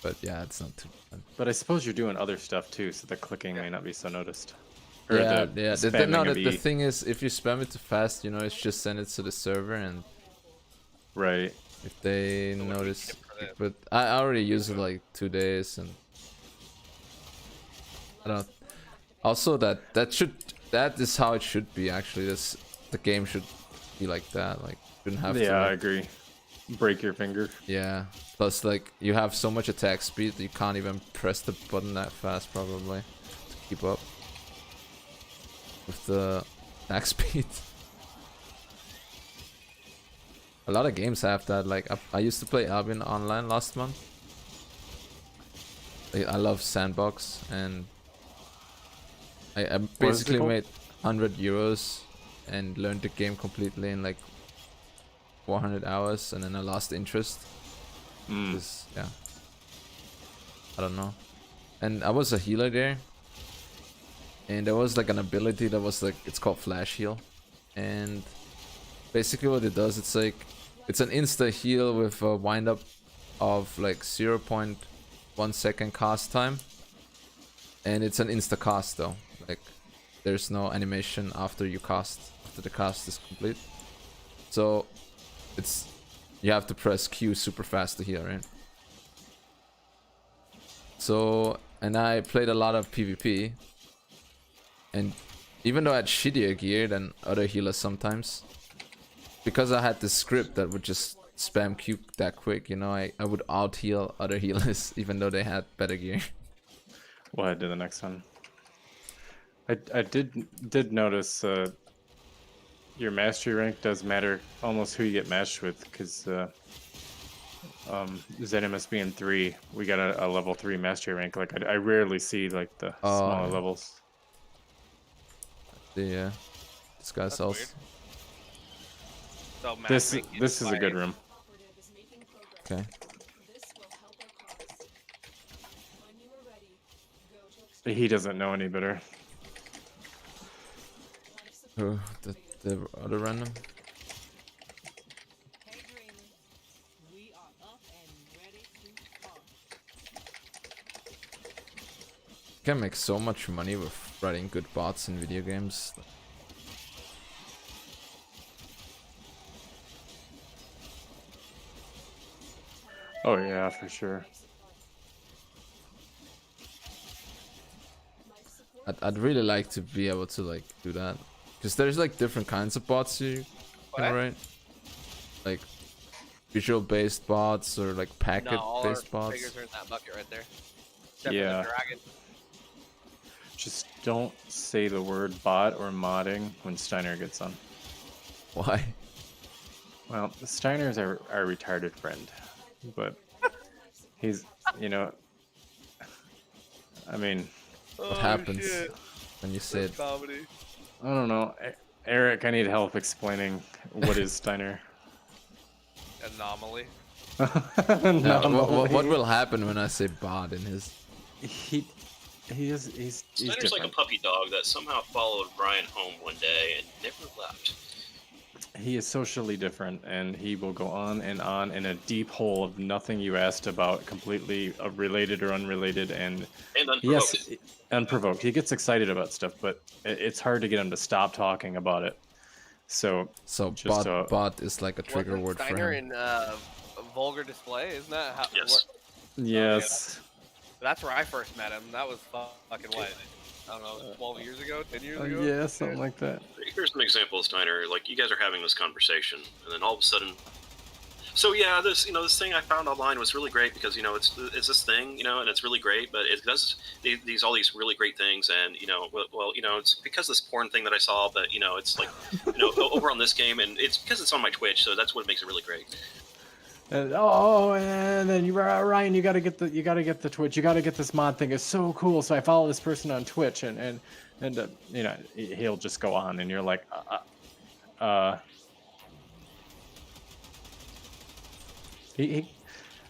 But yeah, it's not too bad. But I suppose you're doing other stuff too, so the clicking may not be so noticed. Or Yeah, the yeah. spamming No, of the E. thing is, if you spam it too fast, you know, it's just send it to the server, and Right. if they So what do we notice, get for that? but I already used it like 2 days, and I don't. Also, that is how it should be. Actually, the game should be like that. Like, shouldn't have to. Yeah, I Like, agree. Break your finger. yeah. Plus, like, you have so much attack speed that you can't even press the button that fast, probably, to keep up with the attack speed. A lot of games have that. Like, I used to play Albion online last month. Like, I love Sandbox, and I is it basically called? made 100 euros and learned the game completely in like 400 hours, and then I lost interest. Mm. 'Cause, yeah, I don't know. And I was a healer there, and there was like an ability that was like, it's called Flash Heal, and basically what it does, it's like, it's an insta heal with a wind up of like 0.1 second cast time, and it's an insta cast though. Like, there's no animation after the cast is complete. So it's, you have to press Q super fast to heal, right? So, and I played a lot of PvP, and even though I had shittier gear than other healers sometimes, because I had this script that would just spam Q that quick, you know, I would out heal other healers even though they had better gear. We'll head to the next one. I did notice your mastery rank does matter almost who you get matched with, because Zenimus being 3, we got a level 3 mastery rank. Like I rarely see like the Oh, smaller yeah. levels. Yeah, this guy's That's also. weird. So This matchmaking this is a good by- room. Operative is making progress. Okay. This will help our cause. When you are ready, go to extract He doesn't know any better. life support. Oh, the other random. Hey dreamers, we are up and ready to party. You can make so much money with writing good bots in video games. Oh yeah, for sure. I'd really like to be able to like do that, because there's like different kinds of bots you can What? write, like visual based bots or like packet No, all our based bots. figures are in that bucket right there. Except Yeah. for the dragon. Just don't say the word bot or modding when Steiner gets on. Why? Well, Steiner's our retarded friend, but he's, you know, I mean, What happens when you say it? Comedy. I don't know. Eric, I need help explaining what is Steiner. Anomaly. What will happen when I say bot in his? He's Snyder's like a different. puppy dog that somehow followed Brian home one day and never left. He is socially different, and he will go on in a deep hole of nothing you asked about, completely related or unrelated, and unprovoked. yes, unprovoked. He gets excited about stuff, but it's hard to get him to stop talking about it. So So just bot is like a trigger Wasn't word for Steiner him. in Vulgar Display? Isn't that how? Yes. yes, That's where I first met him. That was fucking what? I don't know, 12 years ago, 10 years ago. yeah, something like that. Here's an example of Steiner. Like, you guys are having this conversation, and then all of a sudden, so yeah, this this thing I found online was really great because it's this thing, and it's really great, but it does all these really great things, and it's because this porn thing that I saw, but it's like over on this game, and it's because it's on my Twitch, so that's what makes it really great. And then Ryan, you gotta get the Twitch. You gotta get this mod thing. It's so cool. So I follow this person on Twitch, and he'll just go on, and you're like,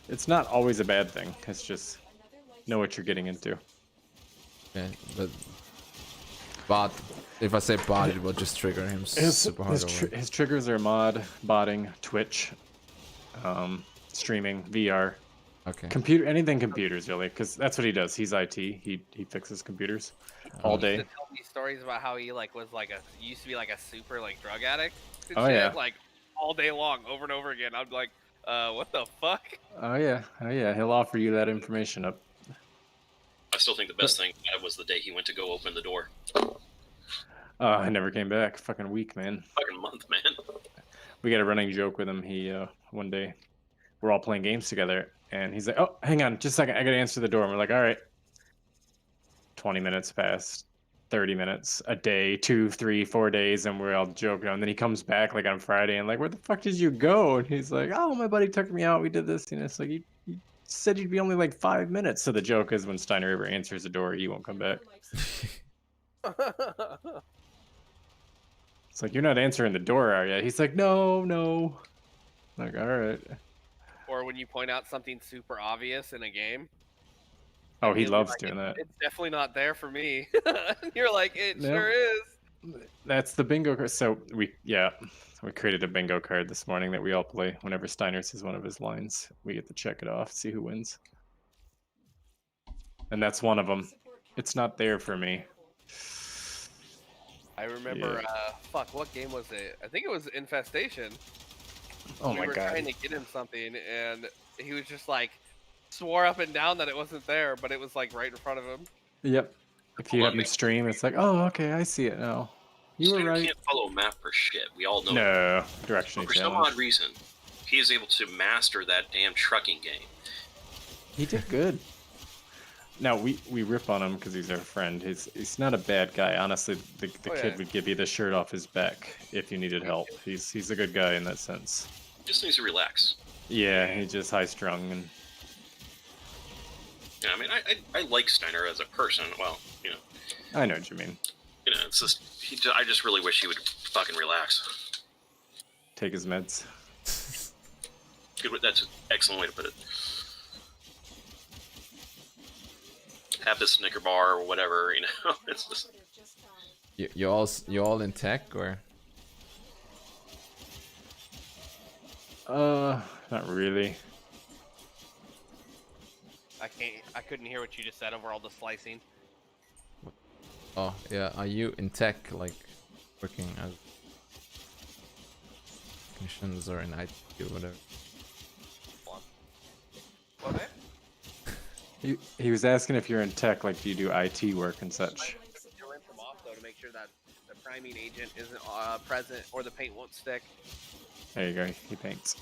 it's not always a bad thing. It's just know what you're getting into. Yeah, but bot. If I say bot, it will just trigger him super hard. His triggers are mod, botting, Twitch, streaming, VR, Okay. computer, anything computers really, because that's what he does. He's IT. He fixes computers all He used day. to tell me stories about how he was used to be like a super drug addict. And Oh, shit, yeah. like all day long, over and over again. I'm like, what the fuck? Oh yeah. He'll offer you that information up. I still think the best thing was the day he went to go open the door. I never came back. Fucking weak, man. Fucking month, man. We got a running joke with him. He one day we're all playing games together, and he's like, "Oh, hang on, just a second. I gotta answer the door." And we're like, "All right." 20 minutes passed, 30 minutes, a day, 2, 3, 4 days, and we're all joking. And then he comes back like on Friday, and like, "Where the fuck did you go?" And he's like, "Oh, my buddy took me out. We did this." It's like you said you'd be only like 5 minutes. So the joke is when Steiner ever answers the door, he won't come back. It's like, "You're not answering the door, are you?" He's like, "No." Like, all right. Or when you point out something super obvious in a game. Oh, he he'll be loves like, doing that. It's definitely not there for me. You're like, it No. sure is. That's the bingo card. So we created a bingo card this morning that we all play whenever Steiner says one of his lines. We get to check it off, see who wins. And that's one of them. It's not there for me. I remember, fuck, what game was it? I think it was Infestation. Oh we my were god. trying to get him something, and he was just like, swore up and down that it wasn't there, but it was like right in front of him. Yep. If you happen to stream, it's like, oh, okay, I see it now. You were Steiner right. can't follow a map for shit. We all know. No, direction But for some challenge. odd reason, he is able to master that damn trucking game. He did good. Now we rip on him because he's our friend. He's not a bad guy. Honestly, the Oh, kid yeah. would give you the shirt off his back if you needed help. He's a good guy in that sense. Just needs to relax. Yeah, he's just high strung and Yeah, I mean, I like Steiner as a person. Well, I know what you mean. it's just I just really wish he would fucking relax. Take his meds. That's an excellent way to put it. Have the Snicker bar or whatever, It's just You all in tech or? Not really. I couldn't hear what you just said over all the slicing. Oh yeah, are you in tech, like working as technicians or in IT or whatever? What? He was asking if you're in tech, like do you do IT work and such. To rinse them off though to make sure that the priming agent isn't present or the paint won't stick. There you go. He paints.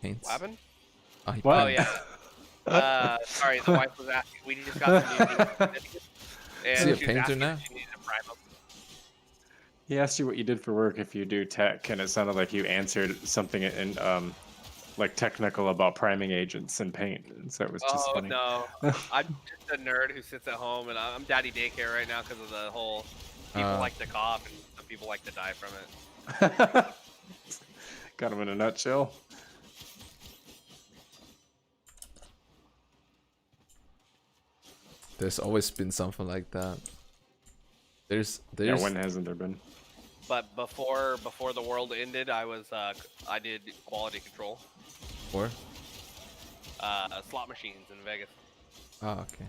Paints? What happened? Oh, he What? Oh yeah. Sorry, the wife was asking. We just got some new Is he a she was painter asking now? if she needed to prime them. He asked you what you did for work if you do tech, and it sounded like you answered something in like technical about priming agents and paint. And so it was just Oh funny. no, I'm just a nerd who sits at home, and I'm daddy daycare right now because of the whole people like to cough and some people like to die from it. Got him in a nutshell. There's always been something like that. There's Yeah, when hasn't there been? But before the world ended, I did quality control, Or? slot machines in Vegas. Oh, okay.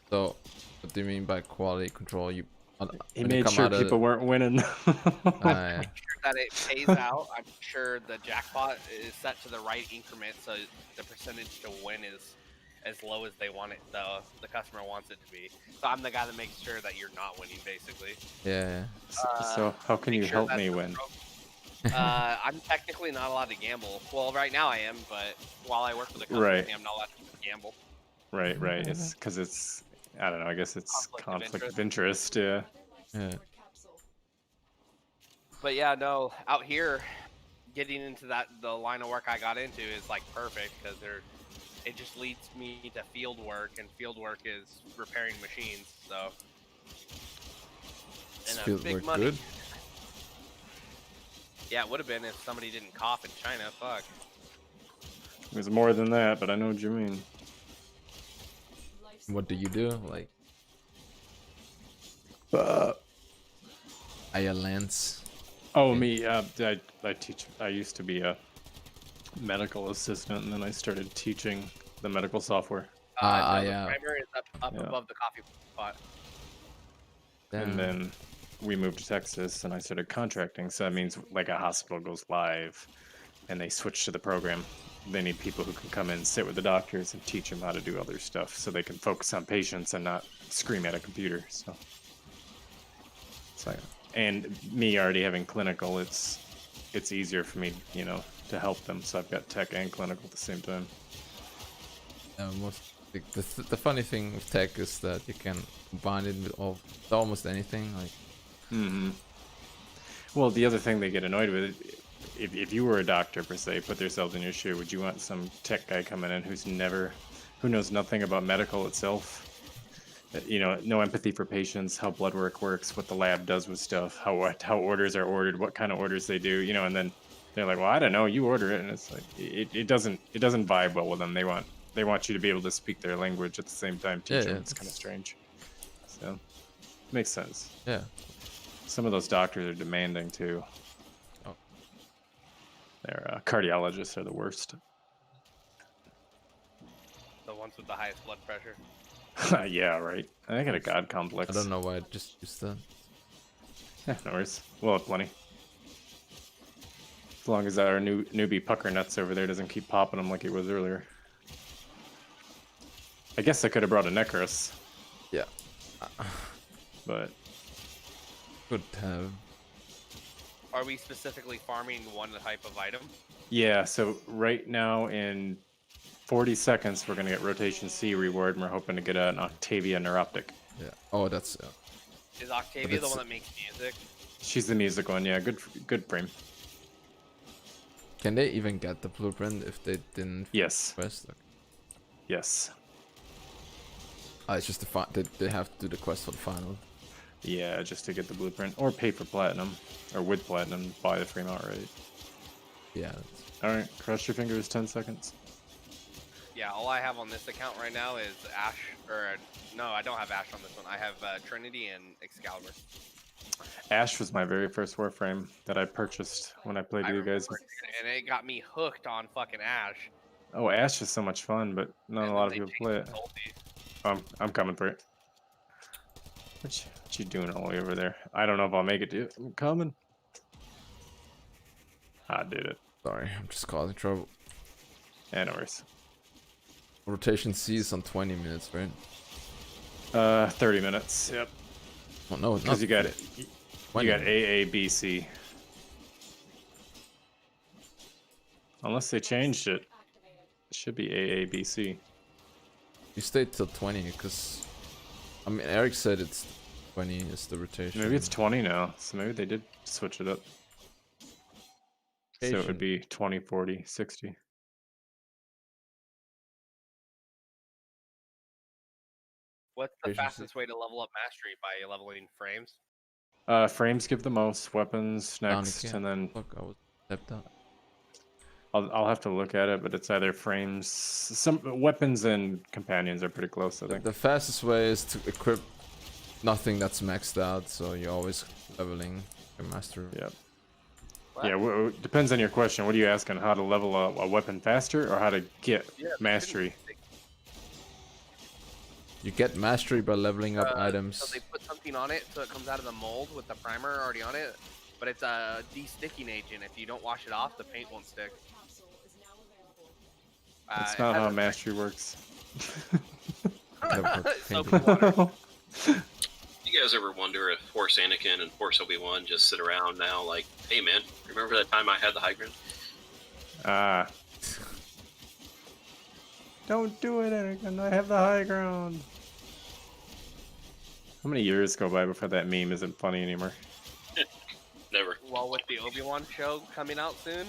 So, what do you mean by quality control? He when you made come sure out of people weren't winning. yeah. Sure that it pays out. I'm sure the jackpot is set to the right increment, so the percentage to win is as low as they want it. The customer wants it to be. So I'm the guy that makes sure that you're not winning, basically. Yeah. So how can Make you sure help that's me the win? I'm technically not allowed to gamble. Well, right now I am, but while I work for the company, Right. I'm not allowed to gamble. Right, right. It's because it's, I don't know, I guess it's Conflict of conflict of interest, yeah. Yeah. But yeah, no, out here, getting into the line of work I got into is like perfect because it just leads me to field work, and field work is repairing machines. So, Does and field big work money. good? Yeah, it would have been if somebody didn't cough in China. Fuck. It was more than that, but I know what you mean. What do you do? Like, Aya Lance. Oh, Okay. me, I teach, I used to be a medical assistant, and then I started teaching the medical software. No, the yeah. primer is up Yeah. above the coffee pot. And then we moved to Texas, and I started contracting. So that means like a hospital goes live, and they switch to the program. They need people who can come in, sit with the doctors, and teach them how to do other stuff, so they can focus on patients and not scream at a computer. So, and me already having clinical, it's easier for me, to help them. So I've got tech and clinical at the same time. The funny thing with tech is that you can combine it with almost anything. Like, Well, the other thing they get annoyed with, if you were a doctor per se, put themselves in your shoe, would you want some tech guy coming in who knows nothing about medical itself? No empathy for patients, how blood work works, what the lab does with stuff, how orders are ordered, what kind of orders they do, and then they're like, well, I don't know, you order it, and it's like it doesn't vibe well with them. They want you to be able to speak their language at the same time, teach them. It's kind of strange. So, makes sense. yeah. Some of those doctors are demanding too. Oh. Their cardiologists are the worst. The ones with the highest blood pressure. Yeah, right. I got a god complex. I don't know why I just used that. No worries. We'll have plenty. As long as our newbie pucker nuts over there doesn't keep popping them like he was earlier. I guess I could have brought a Necros, Yeah. but Could have. Are we specifically farming one type of item? yeah. So right now in 40 seconds, we're gonna get rotation C reward, and we're hoping to get an Octavia Neuroptic. Yeah. Oh, that's. Is Octavia the it's- one that makes music? She's the music one. Yeah, good frame. Can they even get the blueprint if they didn't Yes. quest? Okay. Yes. It's just they have to do the quest for the final. Yeah, just to get the blueprint, or pay for platinum, or with platinum, buy the frame outright. Yeah. All right, cross your fingers. 10 seconds. Yeah, all I have on this account right now is Ash, or no, I don't have Ash on this one. I have Trinity and Excalibur. Ash was my very first Warframe that I purchased when I played I with you guys. remember it, and it got me hooked on fucking Ash. Oh, Ash is so much fun, but not And a lot of then people they play changed it. Salty. I'm coming for it. What you doing all the way over there? I don't know if I'll make it, dude. I'm coming. I did it. Sorry, I'm just causing trouble. Anyways. Rotation C is on 20 minutes, right? 30 minutes. Yep. Oh no, it's Because not. you got it. You 20. got A, B, C. Unless they changed it. It should be A, B, C. You stayed till 20 because I mean Eric said it's 20 is the rotation. Maybe it's 20 now, so maybe they did switch it up. So it would be 20, 40, 60. What's the Rotation fastest way to level up mastery by leveling frames? Frames give the most, weapons Down next, again. and then Fuck, I was stepped out. I'll have to look at it, but it's either frames. Some weapons and companions are pretty close, I think. The fastest way is to equip nothing that's maxed out, so you're always leveling. Master. Yeah. What? Yeah, depends on your question. What are you asking? How to level a weapon faster, or how to get Yeah, mastery? You get mastery by leveling up So items. they put something on it so it comes out of the mold with the primer already on it, but it's a de-sticking agent. If you don't wash it off, the paint won't stick. That's It not has how a- mastery works. Never Soap painted. and water. You guys ever wonder if Force Anakin and Force Obi-Wan just sit around now like, hey man, remember that time I had the high ground? Ah. Don't do it, Anakin. I have the high ground. How many years go by before that meme isn't funny anymore? Never. Well, with the Obi-Wan show coming out soon,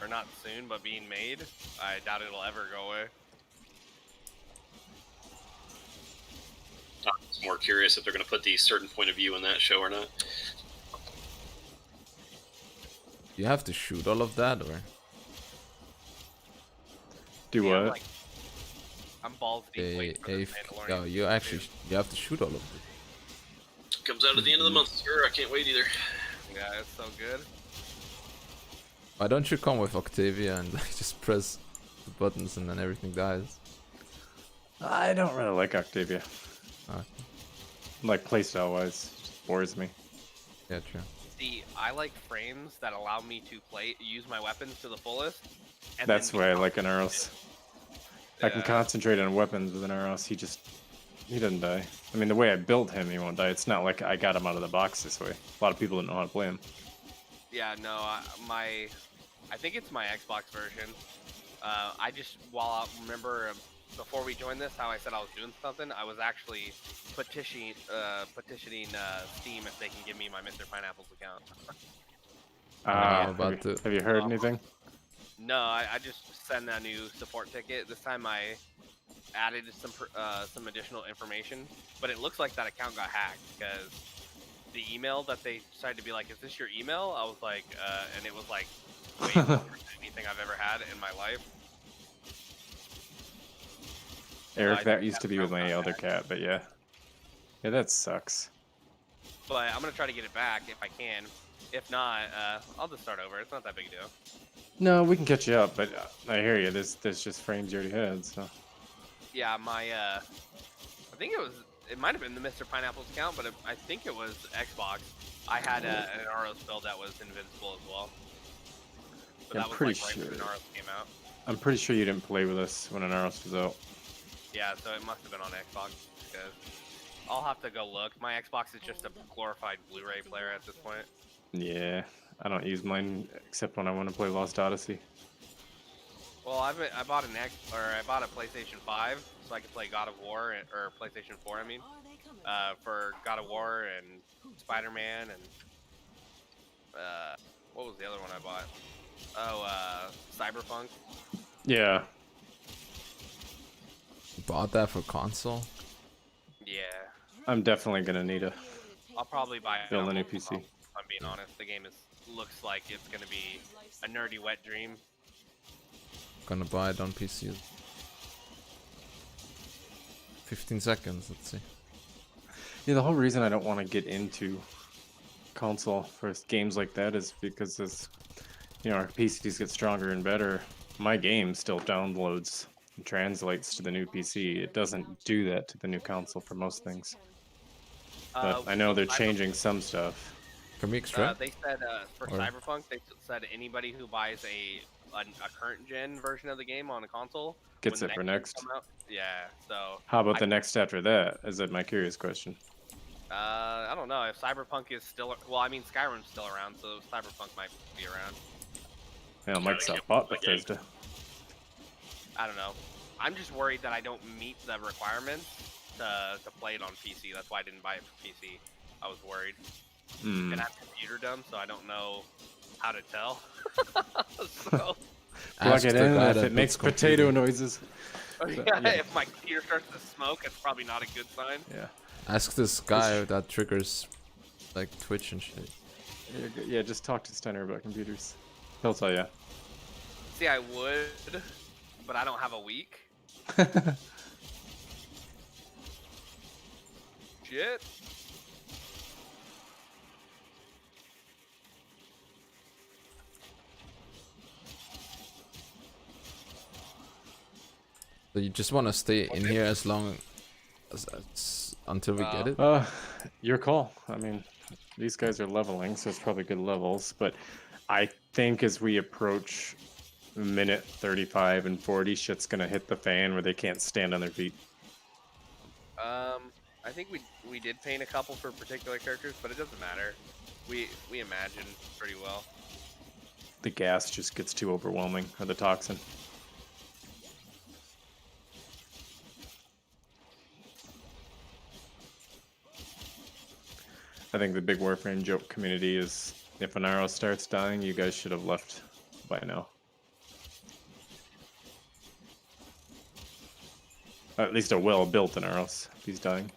or not soon, but being made, I doubt it'll ever go away. I'm just more curious if they're going to put the certain point of view in that show or not. You have to shoot all of that, or Do Yeah, what? I'm balls deep waiting for this Mandalorian yeah, you season actually you have to shoot all of it. Comes out at the end of the month, sir. I can't wait either. 2. Yeah, it's so good. Why don't you come with Octavia and like, just press the buttons and then everything dies? I don't really like Octavia. Ah, Like playstyle wise, it just bores me. yeah, true. See, I like frames that allow me to use my weapons to the fullest. And That's then why I like an Aros. I can Yeah. concentrate on weapons with an Aros. He doesn't die. I mean, the way I built him, he won't die. It's not like I got him out of the box this way. A lot of people don't know how to play him. Yeah, no, I think it's my Xbox version. I just, remember before we joined this, how I said I was doing something, I was actually petitioning Steam if they can give me my Mr. Pineapple's account. I'm Have about you, to- have you heard anything? No, I just sent a new support ticket. This time I added some additional information, but it looks like that account got hacked because the email that they decided to be like, "Is this your email?" I was like, and it was like way more than anything I've ever had in my life. Eric, I that think used to that be with account my got other hacked. cat, but yeah. Yeah, that sucks. But I'm gonna try to get it back if I can. If not, I'll just start over. It's not that big a deal. No, we can catch you up, but I hear you. There's just frames you already had, so. Yeah, my I think it might have been the Mr. Pineapple's account, but I think it was Xbox. I had an Aros build that was invincible as well. But I'm that was pretty like right when sure. Aros came out. I'm pretty sure you didn't play with us when an Aros was out. Yeah, so it must have been on Xbox. Because I'll have to go look. My Xbox is just a glorified Blu-ray player at this point. Yeah, I don't use mine except when I want to play Lost Odyssey. Well, I bought I bought a PlayStation 5 so I could play God of War or PlayStation 4. I mean, for God of War and Spider-Man and what was the other one I bought? Oh, Cyberpunk. Yeah, You bought that for console? Yeah, I'm definitely gonna need a I'll probably buy it. build a on new mobile, PC. if I'm being honest, the game looks like it's gonna be a nerdy wet dream. Gonna buy it on PC. 15 seconds, let's see. Yeah, the whole reason I don't want to get into console for games like that is because as our PCs get stronger and better, my game still downloads and translates to the new PC. It doesn't do that to the new console for most things. But I know they're changing some stuff. Can we extract? They said for Or- Cyberpunk, they said anybody who buys a current gen version of the game on a console Gets when it the for gen next. come out- Yeah, so How about the next after that? Is that my curious question? I don't know if Cyberpunk is still. Well, I mean Skyrim's still around, so Cyberpunk might be around. Yeah, they Microsoft can't bought play games. Bethesda. I don't know. I'm just worried that I don't meet the requirements to play it on PC. That's why I didn't buy it for PC. I was worried. Hmm. And I'm computer dumb, so I don't know how to tell. So Plug Ask it the in, guy if that it makes builds potato computer. noises. yeah, if my computer starts to smoke, it's probably not a good sign. Yeah. Ask this guy that triggers like Twitch and shit. Yeah, just talk to Steiner about computers. He'll tell you. See, I would, but I don't have a week. Shit. just want to stay in here as long until we get it. Your call. I mean, these guys are leveling, so it's probably good levels. But I think as we approach minute 35 and 40, shit's gonna hit the fan where they can't stand on their feet. I think we did paint a couple for particular characters, but it doesn't matter. We imagine pretty well. The gas just gets too overwhelming, or the toxin. I think the big Warframe joke community is, if an arrow starts dying, you guys should have left by now. At least a well-built an arrows if he's dying.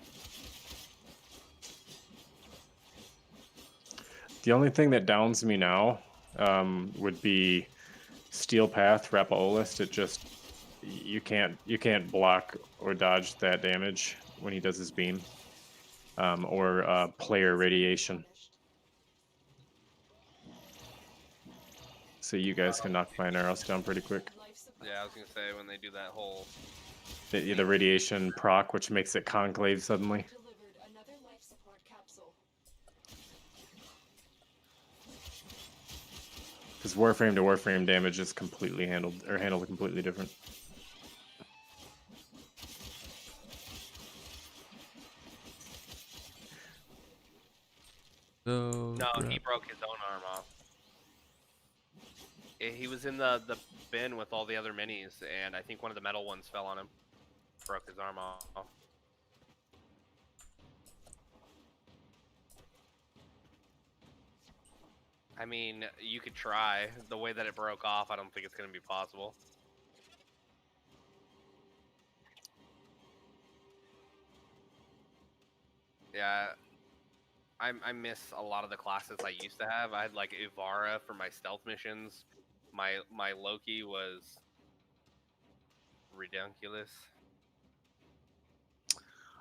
The only thing that downs me now would be Steel Path, Rapaolist. It just you can't block or dodge that damage when he does his beam, or player radiation. So you guys can knock my arrows down pretty quick. Yeah, I was gonna say when they do that whole. The radiation proc, which makes it conclave suddenly. Delivered another life support capsule. Because Warframe to Warframe damage is completely handled completely different. So No, he broke his own arm off. He was in the bin with all the other minis, and I think one of the metal ones fell on him. Broke his arm off. I mean, you could try. The way that it broke off, I don't think it's going to be possible. Yeah, I miss a lot of the classes I used to have. I had like Ivara for my stealth missions. My Loki was redunculous.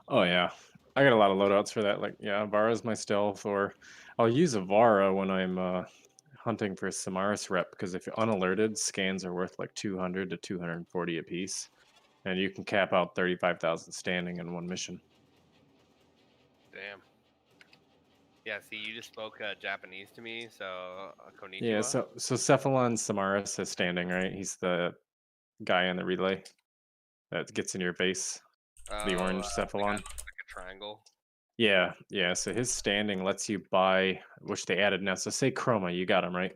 Oh yeah, I got a lot of loadouts for that. Like yeah, Vara's my stealth, or I'll use Avara when I'm hunting for Samaris rep, because if you're unalerted, scans are worth like 200 to 240 a piece, and you can cap out 35,000 standing in one mission. Damn. Yeah, see, you just spoke Japanese to me, so konnichiwa. Yeah, so Cephalon Samaris is standing, right? He's the guy in the relay that gets in your base. The orange the guy Cephalon. that looks like a triangle. Yeah. So his standing lets you buy, which they added now. So say Chroma, you got him right,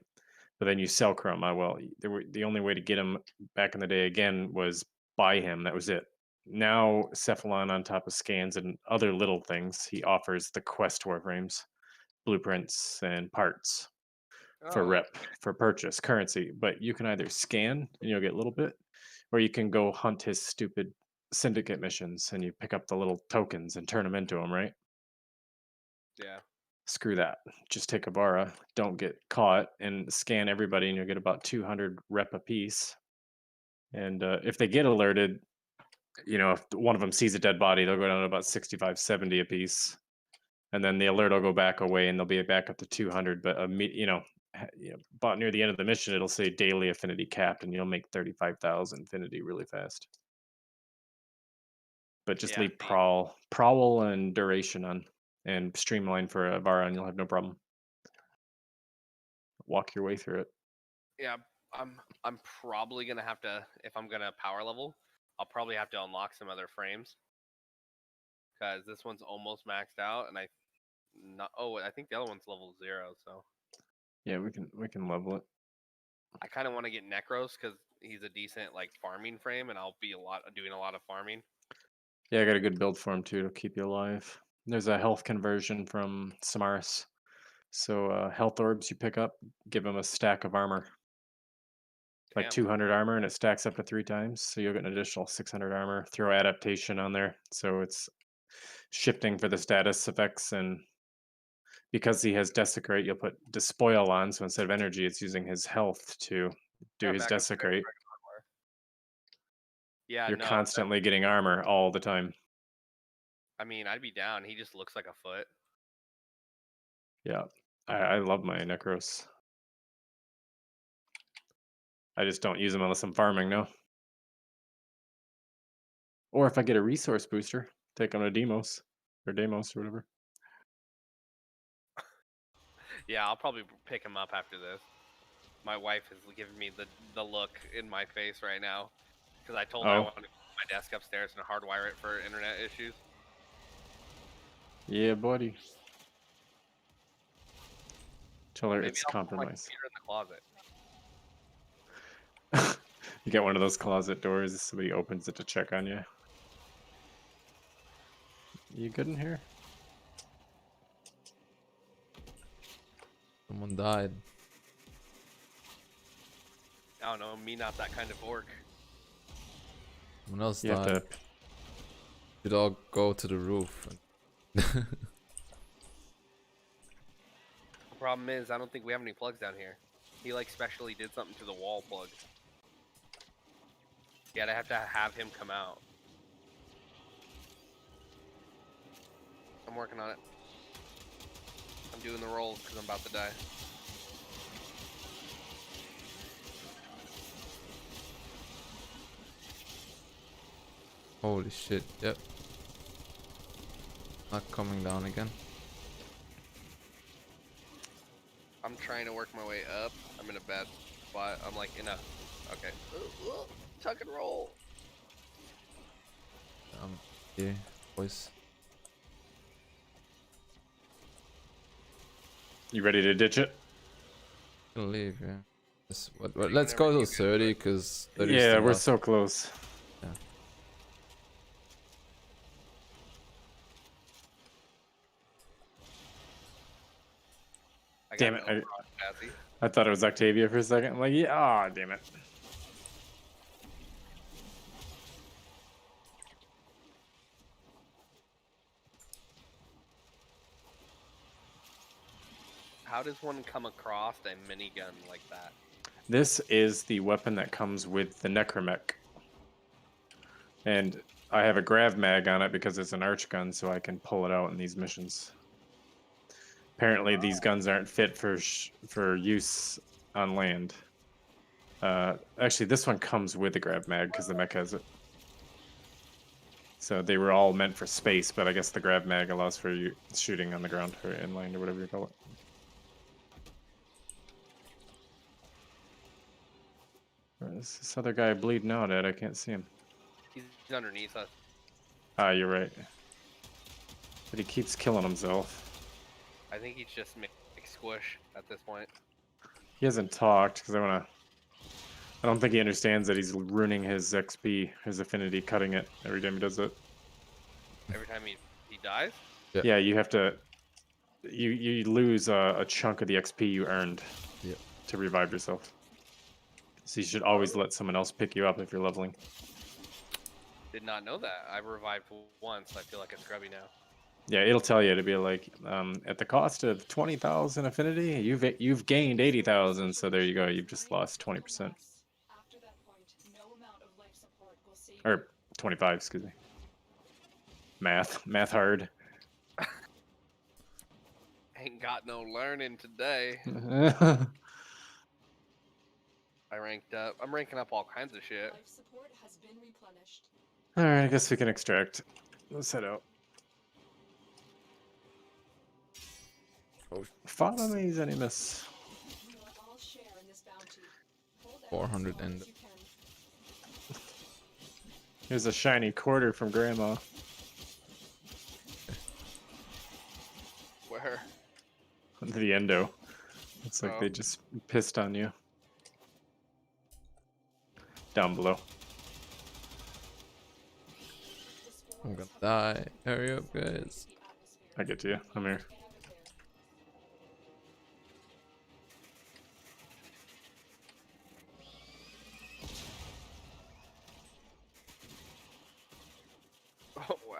but then you sell Chroma. Well, the only way to get him back in the day again was buy him. That was it. Now Cephalon, on top of scans and other little things, he offers the quest warframes, blueprints, and parts for Oh, rep, for purchase, currency. But you can either scan and you'll get a little bit, or you can go hunt his stupid syndicate missions and you pick up the little tokens and turn them into them, right? yeah. Screw that. Just take a Vara, don't get caught, and scan everybody, and you'll get about 200 rep a piece. And if they get alerted, if one of them sees a dead body, they'll go down to about 65, 70 a piece. And then the alert will go back away, and they'll be back up to 200. But about near the end of the mission, it'll say daily affinity capped, and you'll make 35,000 affinity really fast. But just Yeah, leave see. prowl and duration on, and streamline for a Vara, and you'll have no problem. Walk your way through it. Yeah, I'm probably gonna have to, if I'm gonna power level, I'll probably have to unlock some other frames. Because this one's almost maxed out, and I think the other one's level 0, so Yeah, we can level it. I kind of want to get Necros because he's a decent like farming frame, and I'll be doing a lot of farming. Yeah, I got a good build for him too to keep you alive. There's a health conversion from Samaris. So health orbs you pick up, give him a stack of armor. Like Damn. 200 armor, and it stacks up to 3 times. So you'll get an additional 600 armor. Throw adaptation on there. So it's shifting for the status effects, and because he has desecrate, you'll put despoil on. So instead of energy, it's using his health to do Yeah, his back up to desecrate. armor. Yeah, You're no, constantly getting armor all the time. I mean, I'd be down. He just looks like a foot. Yeah, I love my Necros. I just don't use them unless I'm farming, no. Or if I get a resource booster, take him to Demos or Deimos or whatever. Yeah, I'll probably pick him up after this. My wife is giving me the look in my face right now because I told her I Oh. wanted to put my desk upstairs and hardwire it for internet issues. Yeah, buddy. Tell her Maybe it's I'll put my compromised. computer in the closet. You got one of those closet doors. Somebody opens it to check on you. You good in here? Someone died. I don't know, me not that kind of orc. Someone else You have died. to. Should all go to the roof. The problem is, I don't think we have any plugs down here. He like specially did something to the wall plug. Yeah, I have to have him come out. I'm working on it. I'm doing the rolls because I'm about to die. Holy shit, yep. Not coming down again. I'm trying to work my way up. I'm in a bad spot. I'm like in a... Okay. Tuck and roll. Yeah, boys. You ready to ditch it? Gonna leave, yeah. Let's go to 30, because 30 is Yeah, the we're last. so close. Yeah. I got Damn it, no cross chassis. I thought it was Octavia for a second. I'm like, yeah, ah, damn it. How does one come across a minigun like that? This is the weapon that comes with the Necromech. And I have a grav mag on it because it's an arch gun, so I can pull it out in these missions. Apparently, these guns aren't fit for use on land. Actually, this one comes with a grav mag because the mech has it. So they were all meant for space, but I guess the grav mag allows for you shooting on the ground or inland or whatever you call it. Where's this other guy bleeding out at? I can't see him. He's underneath us. Ah, you're right. But he keeps killing himself. I think he's just make squish at this point. He hasn't talked because I don't think he understands that he's ruining his XP, his affinity, cutting it every time he does it. Every time he dies? Yeah. Yeah, you have to. You lose a chunk of the XP you earned Yeah. to revive yourself. So you should always let someone else pick you up if you're leveling. Did not know that. I revived once. I feel like a scrubby now. Yeah, it'll tell you to be like, at the cost of 20,000 affinity, you've gained 80,000. So there you go. You've just lost 20%, After that point, no amount of life support will save or 25. Excuse me. Math hard. Ain't got no learning today. I ranked up. I'm ranking up all kinds of shit. life support has been replenished. All right, I guess we can extract. Let's head out. Oh, Follow me, Zenimus. You will all share in this bounty. Hold out 400 as long and- as you can. Here's a shiny quarter from Grandma. Where? The endo. Looks like Oh. they just pissed on you. Down below. The spores I'm gonna have die. Hurry up, guys. the atmosphere. I get to you. I'm here.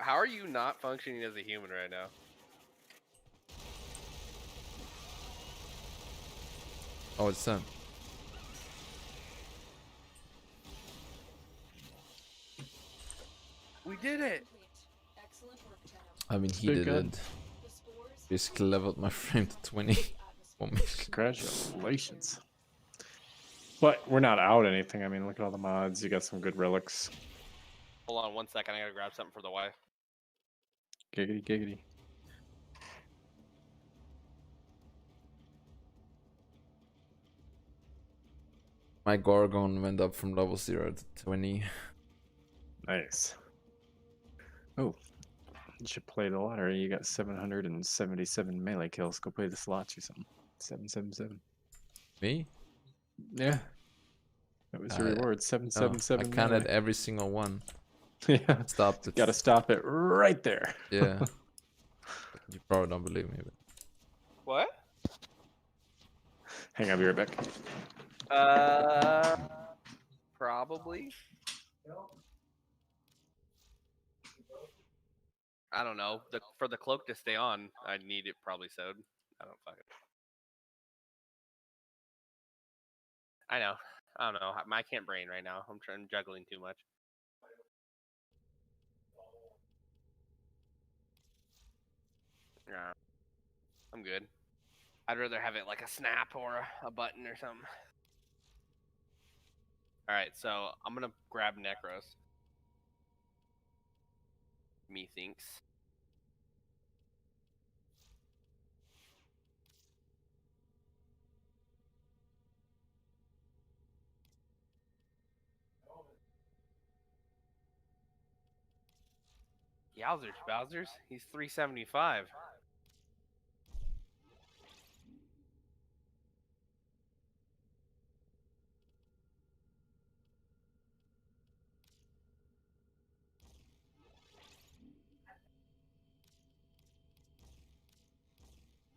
How are you not functioning as a human right now? Oh, it's them. We did it! Complete. Excellent work, Tenno. I mean, he Good gun. didn't. The spores have Basically leveled my frame to 20. the atmosphere. One mission. Congratulations. But we're not out anything. I mean, look at all the mods. You got some good relics. Hold on 1 second. I gotta grab something for the wife. Giggity, giggity. My Gorgon went up from level 0 to 20. Nice. Oh, you should play the lottery. You got 777 melee kills. Go play the slots or something. 777. Me? Yeah. That was your reward. No, 777 I counted melee. every single one. Yeah. Stopped it. Gotta stop it right there. Yeah. You probably don't believe me, but What? Hang on, I'll be right back. Probably. I don't know. For the cloak to stay on, I'd need it probably sewed. I don't fucking. I know. I don't know. I can't brain right now. I'm juggling too much. Yeah, I'm good. I'd rather have it like a snap or a button or something. All right, so I'm gonna grab Necros. Methinks. Yowzers, Bowsers. He's 375.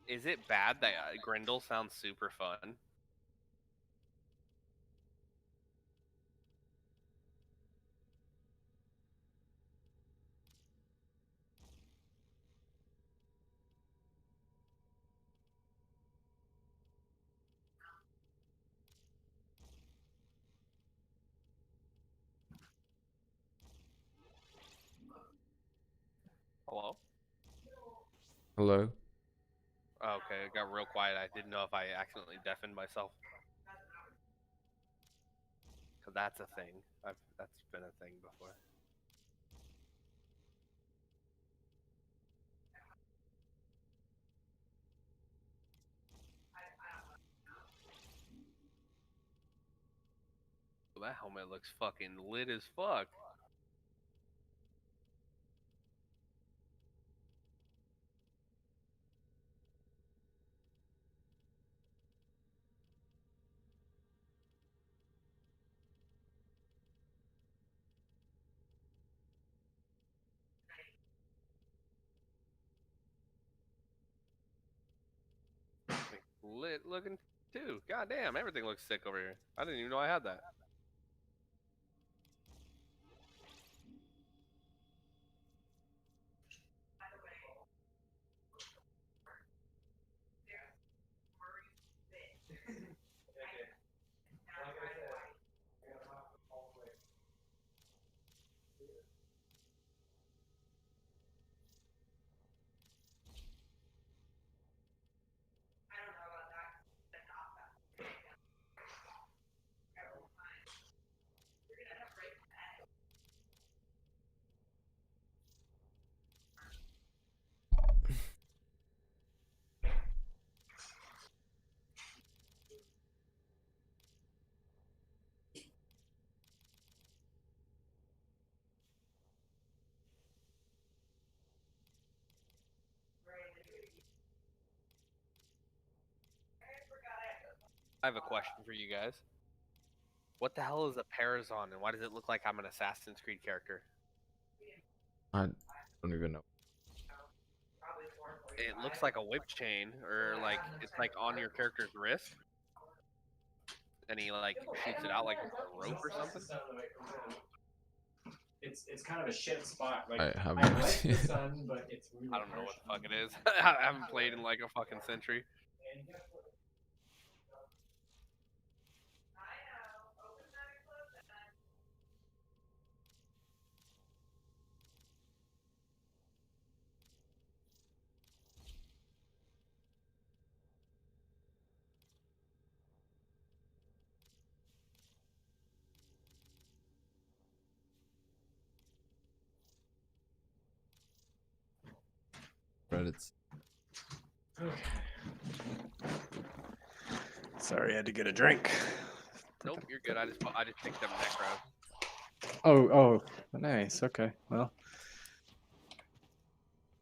Is it bad that Grendel sounds super fun? Hello? hello? Oh, okay, it got real quiet. I didn't know if I accidentally deafened myself. Cause that's a thing. That's been a thing before. That helmet looks fucking lit as fuck. Lit looking too. God damn, everything looks sick over here. I didn't even know I had that. I have a question for you guys. What the hell is a Parazon, and why does it look like I'm an Assassin's Creed character? I don't even know. It looks like a whip chain, or like it's like on your character's wrist, and he like shoots it out like with a rope or something. It's kind of a shit spot. Like I have no idea. sun, but it's really I don't know what the fuck it is. I haven't played in like a fucking century. credits. Sorry, I had to get a drink. Nope, you're good. I just picked up Necro. Oh, nice. Okay, well,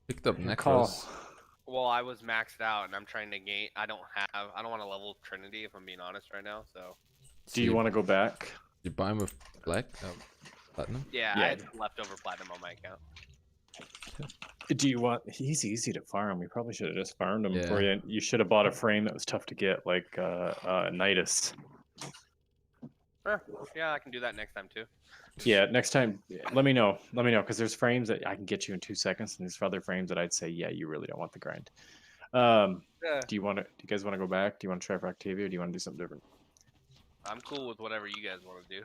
Picked up your call. Necros. Well, I was maxed out, and I'm trying to gain. I don't want to level Trinity if I'm being honest right now. So Do you want to go back? You buy him with black? Platinum? yeah, Yeah. I had leftover platinum on my account. Do you want? He's easy to farm. We probably should have just farmed him for Yeah. you. You should have bought a frame that was tough to get, like Nidus. Sure. Yeah, I can do that next time too. Yeah, next time, let me know. Let me know, because there's frames that I can get you in 2 seconds, and there's other frames that I'd say, yeah, you really don't want the grind. Yeah, Do you guys want to go back? Do you want to try for Octavia, or do you want to do something different? I'm cool with whatever you guys want to do.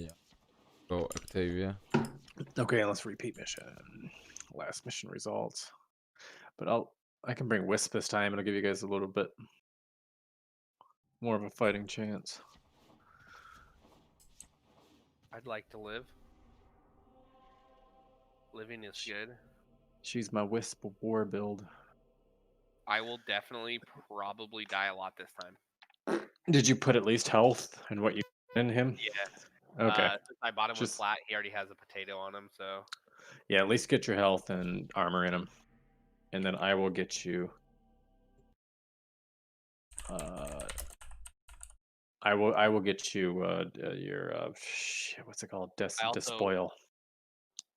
Yeah. Go Octavia. Okay, let's repeat mission. Last mission results. But I can bring Wisp this time. It'll give you guys a little bit more of a fighting chance. I'd like to live. Living is good. She's my Wisp war build. I will definitely probably die a lot this time. Did you put at least health and what you in him? Yeah. Okay. Since I bought him with Just- flat, he already has a potato on him, so Yeah, at least get your health and armor in him. And then I will get you I will get you your shit, what's it called? I also- Despoil.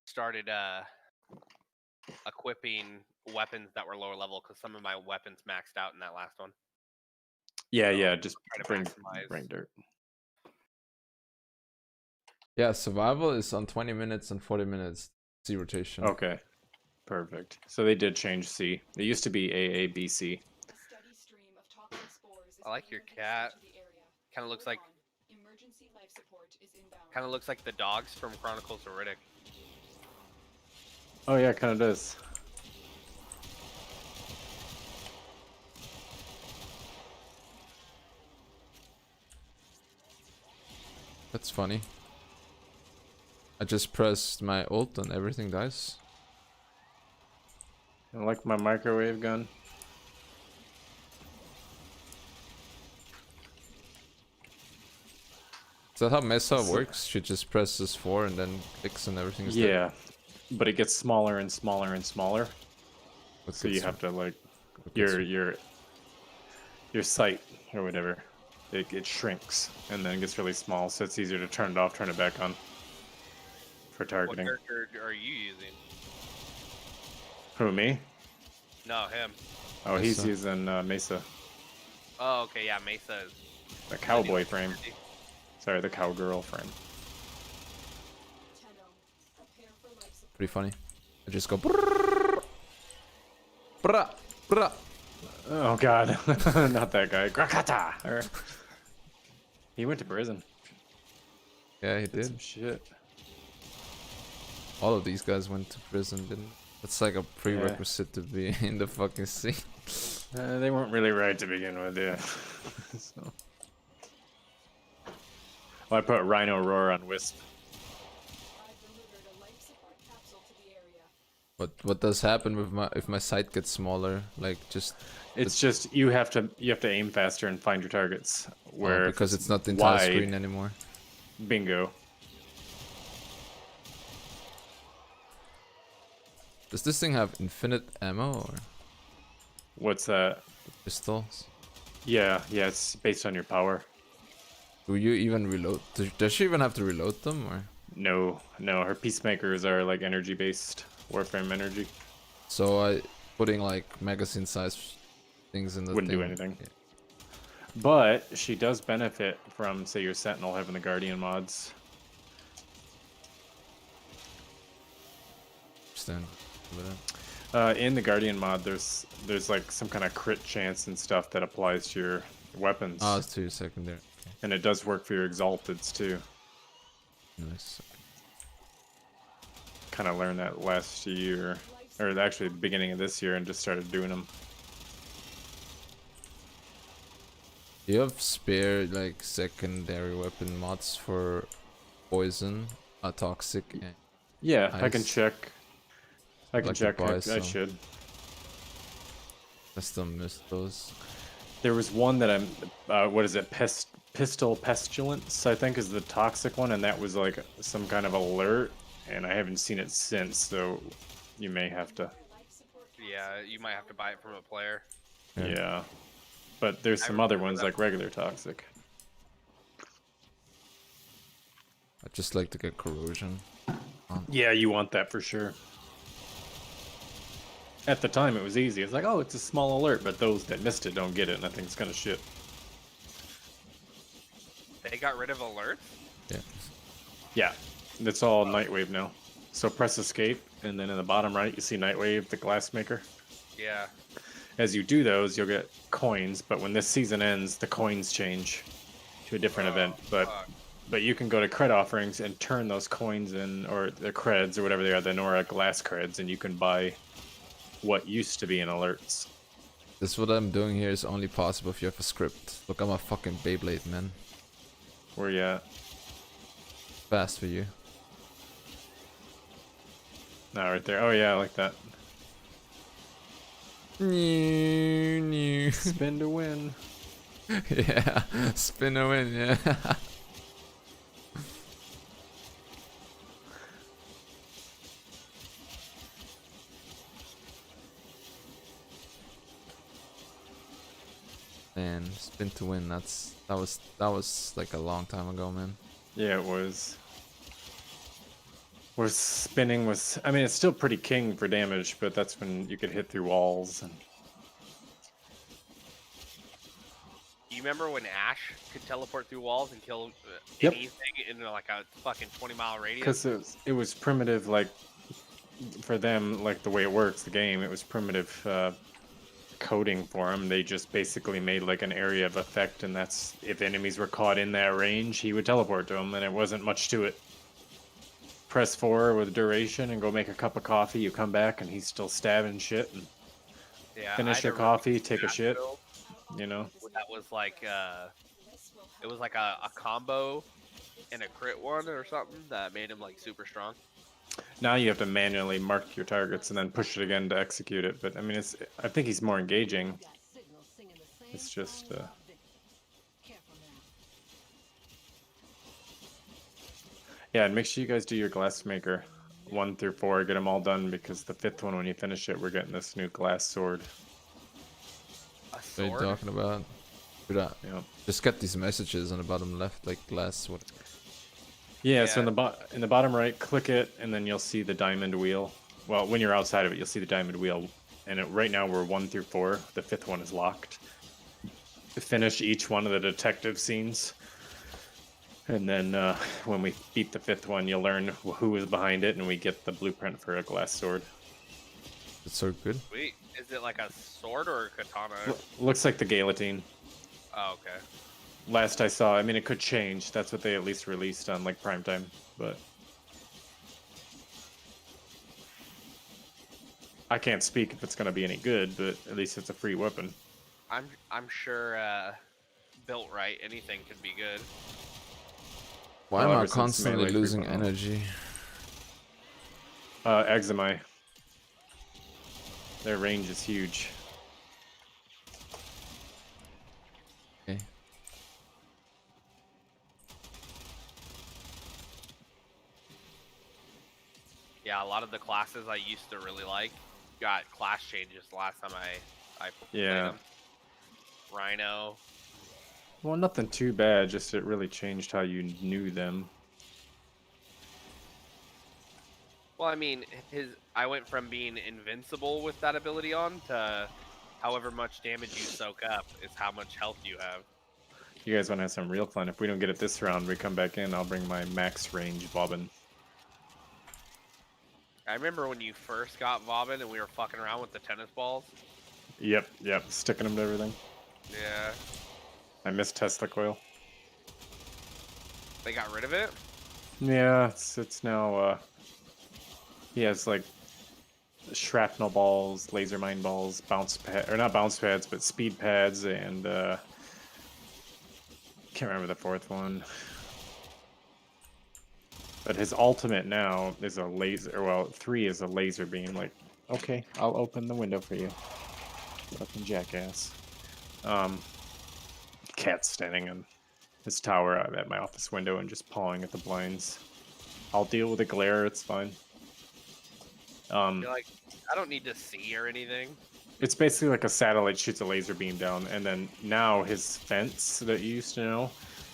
started equipping weapons that were lower level because some of my weapons maxed out in that last one. Yeah, just Try to bring maximize. dirt. Yeah, survival is on 20 minutes and 40 minutes. C rotation. Okay. Perfect. So they did change C. It used to be AABC. I like your cat. Kind of looks like the dogs from Chronicles of Riddick. Oh yeah, kind of does. That's funny. I just pressed my ult and everything dies. I like my microwave gun. Is that how Mesa So- works? She just presses 4 and then clicks and everything is Yeah, but it gets smaller and smaller and smaller. dead? So you have to like what gets- your sight or whatever. It shrinks and then gets really small, so it's easier to turn it off, turn it back on for What targeting. character are you using? Who, me? No, him. Oh, he's Mesa. using Mesa, Oh, okay, yeah, Mesa is. the cowboy frame. Sorry, the cowgirl frame. Pretty funny. I just go. Brrrr, brrrr, brrrr. Oh god, not that guy. Grakata. He went to prison. Yeah, he Did did. some shit. All of these guys went to prison, didn't? That's like a prerequisite to be in the fucking scene. They weren't really right to begin with, yeah. So. Well, I put Rhino Roar on Wisp. What does happen with if my sight gets smaller? Like just It's just you have to aim faster and find your targets. Where because it's not the entire wide, screen anymore. Bingo. Does this thing have infinite ammo or What's that? pistols? Yeah, it's based on your power. Do you even reload? Does she even have to reload them or? No, her peacemakers are like energy based, Warframe energy. So putting like magazine size things in the Wouldn't do thing- anything. Yeah. But she does benefit from, say, your Sentinel having the Guardian mods. Understand. But, In the Guardian mod, there's like some kind of crit chance and stuff that applies to your weapons, oh, it's to your secondary. Okay. and it does work for your Exalteds too. Nice. Kind of learned that last year, or actually the beginning of this year, and just started doing them. Do you have spare like secondary weapon mods for poison, toxic, and Yeah, I can Nice. check. I can like to check. buy I some. should. I still miss those. There was one that what is it? Pistol Pestilence, I think, is the toxic one, and that was like some kind of alert, and I haven't seen it since, so you may have to. Yeah, you might have to buy it from a player. Yeah. Yeah. But there's I some other remember ones that. like regular toxic. I just like to get corrosion. Yeah, you want that for sure. At the time, it was easy. It's like, oh, it's a small alert, but those that missed it don't get it, and I think it's kind of shit. They got rid of alerts? Yeah. Yeah, it's all Nightwave now. So press escape, and then in the bottom right, you see Nightwave, the glassmaker. Yeah. As you do those, you'll get coins, but when this season ends, the coins change to a different event. Fuck. But you can go to cred offerings and turn those coins in, or the creds, or whatever they are, the Nora glass creds, and you can buy what used to be in alerts. This what I'm doing here is only possible if you have a script. Look, I'm a fucking Beyblade, man. Where you at? Fast for you. No, right there. Oh yeah, I like that. Spin to win. Yeah, spin a win, yeah. Man, spin to win, that was like a long time ago, man. Yeah, it was. Was spinning was. I mean, it's still pretty king for damage, but that's when you could hit through walls. And You remember when Ash could teleport through walls and kill Yep. anything in like a fucking 20-mile radius? because it was primitive, like for them, like the way it works, the game. It was primitive coding for them. They just basically made like an area of effect, and that's if enemies were caught in that range, he would teleport to them, and it wasn't much to it. Press 4 with duration and go make a cup of coffee. You come back and he's still stabbing shit. And Yeah, finish I your had a really coffee, take a Ash shit. build You know. That was like it was like a combo and a crit one or something that made him like super strong. Now you have to manually mark your targets and then push it again to execute it. But I mean, it's. I think he's more engaging. It's just. Yeah, and make sure you guys do your glassmaker 1 through 4. Get them all done because the 5th one, when you finish it, we're getting this new glass sword. A What are you sword? talking about? Dude, Yeah. just get these messages on the bottom left, like glass. What? Yeah. So Yeah. in the bottom right, click it, and then you'll see the diamond wheel. Well, when you're outside of it, you'll see the diamond wheel. And right now we're 1 through 4. The 5th one is locked. Finish each one of the detective scenes. And then when we beat the 5th one, you'll learn who is behind it, and we get the blueprint for a glass sword. It's so good. Wait, is it like a sword or a katana? Looks like the guillotine. Oh, okay. Last I saw, I mean, it could change. That's what they at least released on like primetime. But I can't speak if it's going to be any good, but at least it's a free weapon. I'm sure built right, anything could be good. Why Well, am I ever since constantly Melee losing 3.0. energy? Examai. Their range is huge. Okay. Yeah, a lot of the classes I used to really like got class changes the last time I played Yeah. them. Rhino. Well, nothing too bad. Just it really changed how you knew them. Well, I mean, I went from being invincible with that ability on to however much damage you soak up is how much health you have. You guys want to have some real fun? If we don't get it this round, we come back in. I'll bring my max range bobbin. I remember when you first got Bobbin and we were fucking around with the tennis balls. Yep, sticking them to everything. Yeah. I miss Tesla coil. They got rid of it? Yeah, it's now. He has like shrapnel balls, laser mine balls, bounce pad, or not bounce pads, but speed pads, and can't remember the 4th one. But his ultimate now is a laser. Well, 3 is a laser beam. Like, okay, I'll open the window for you. Fucking jackass. Cat's standing in his tower at my office window and just pawing at the blinds. I'll deal with the glare. It's fine. You're like, I don't need to see or anything. It's basically like a satellite shoots a laser beam down, and then now his fence that you used to know,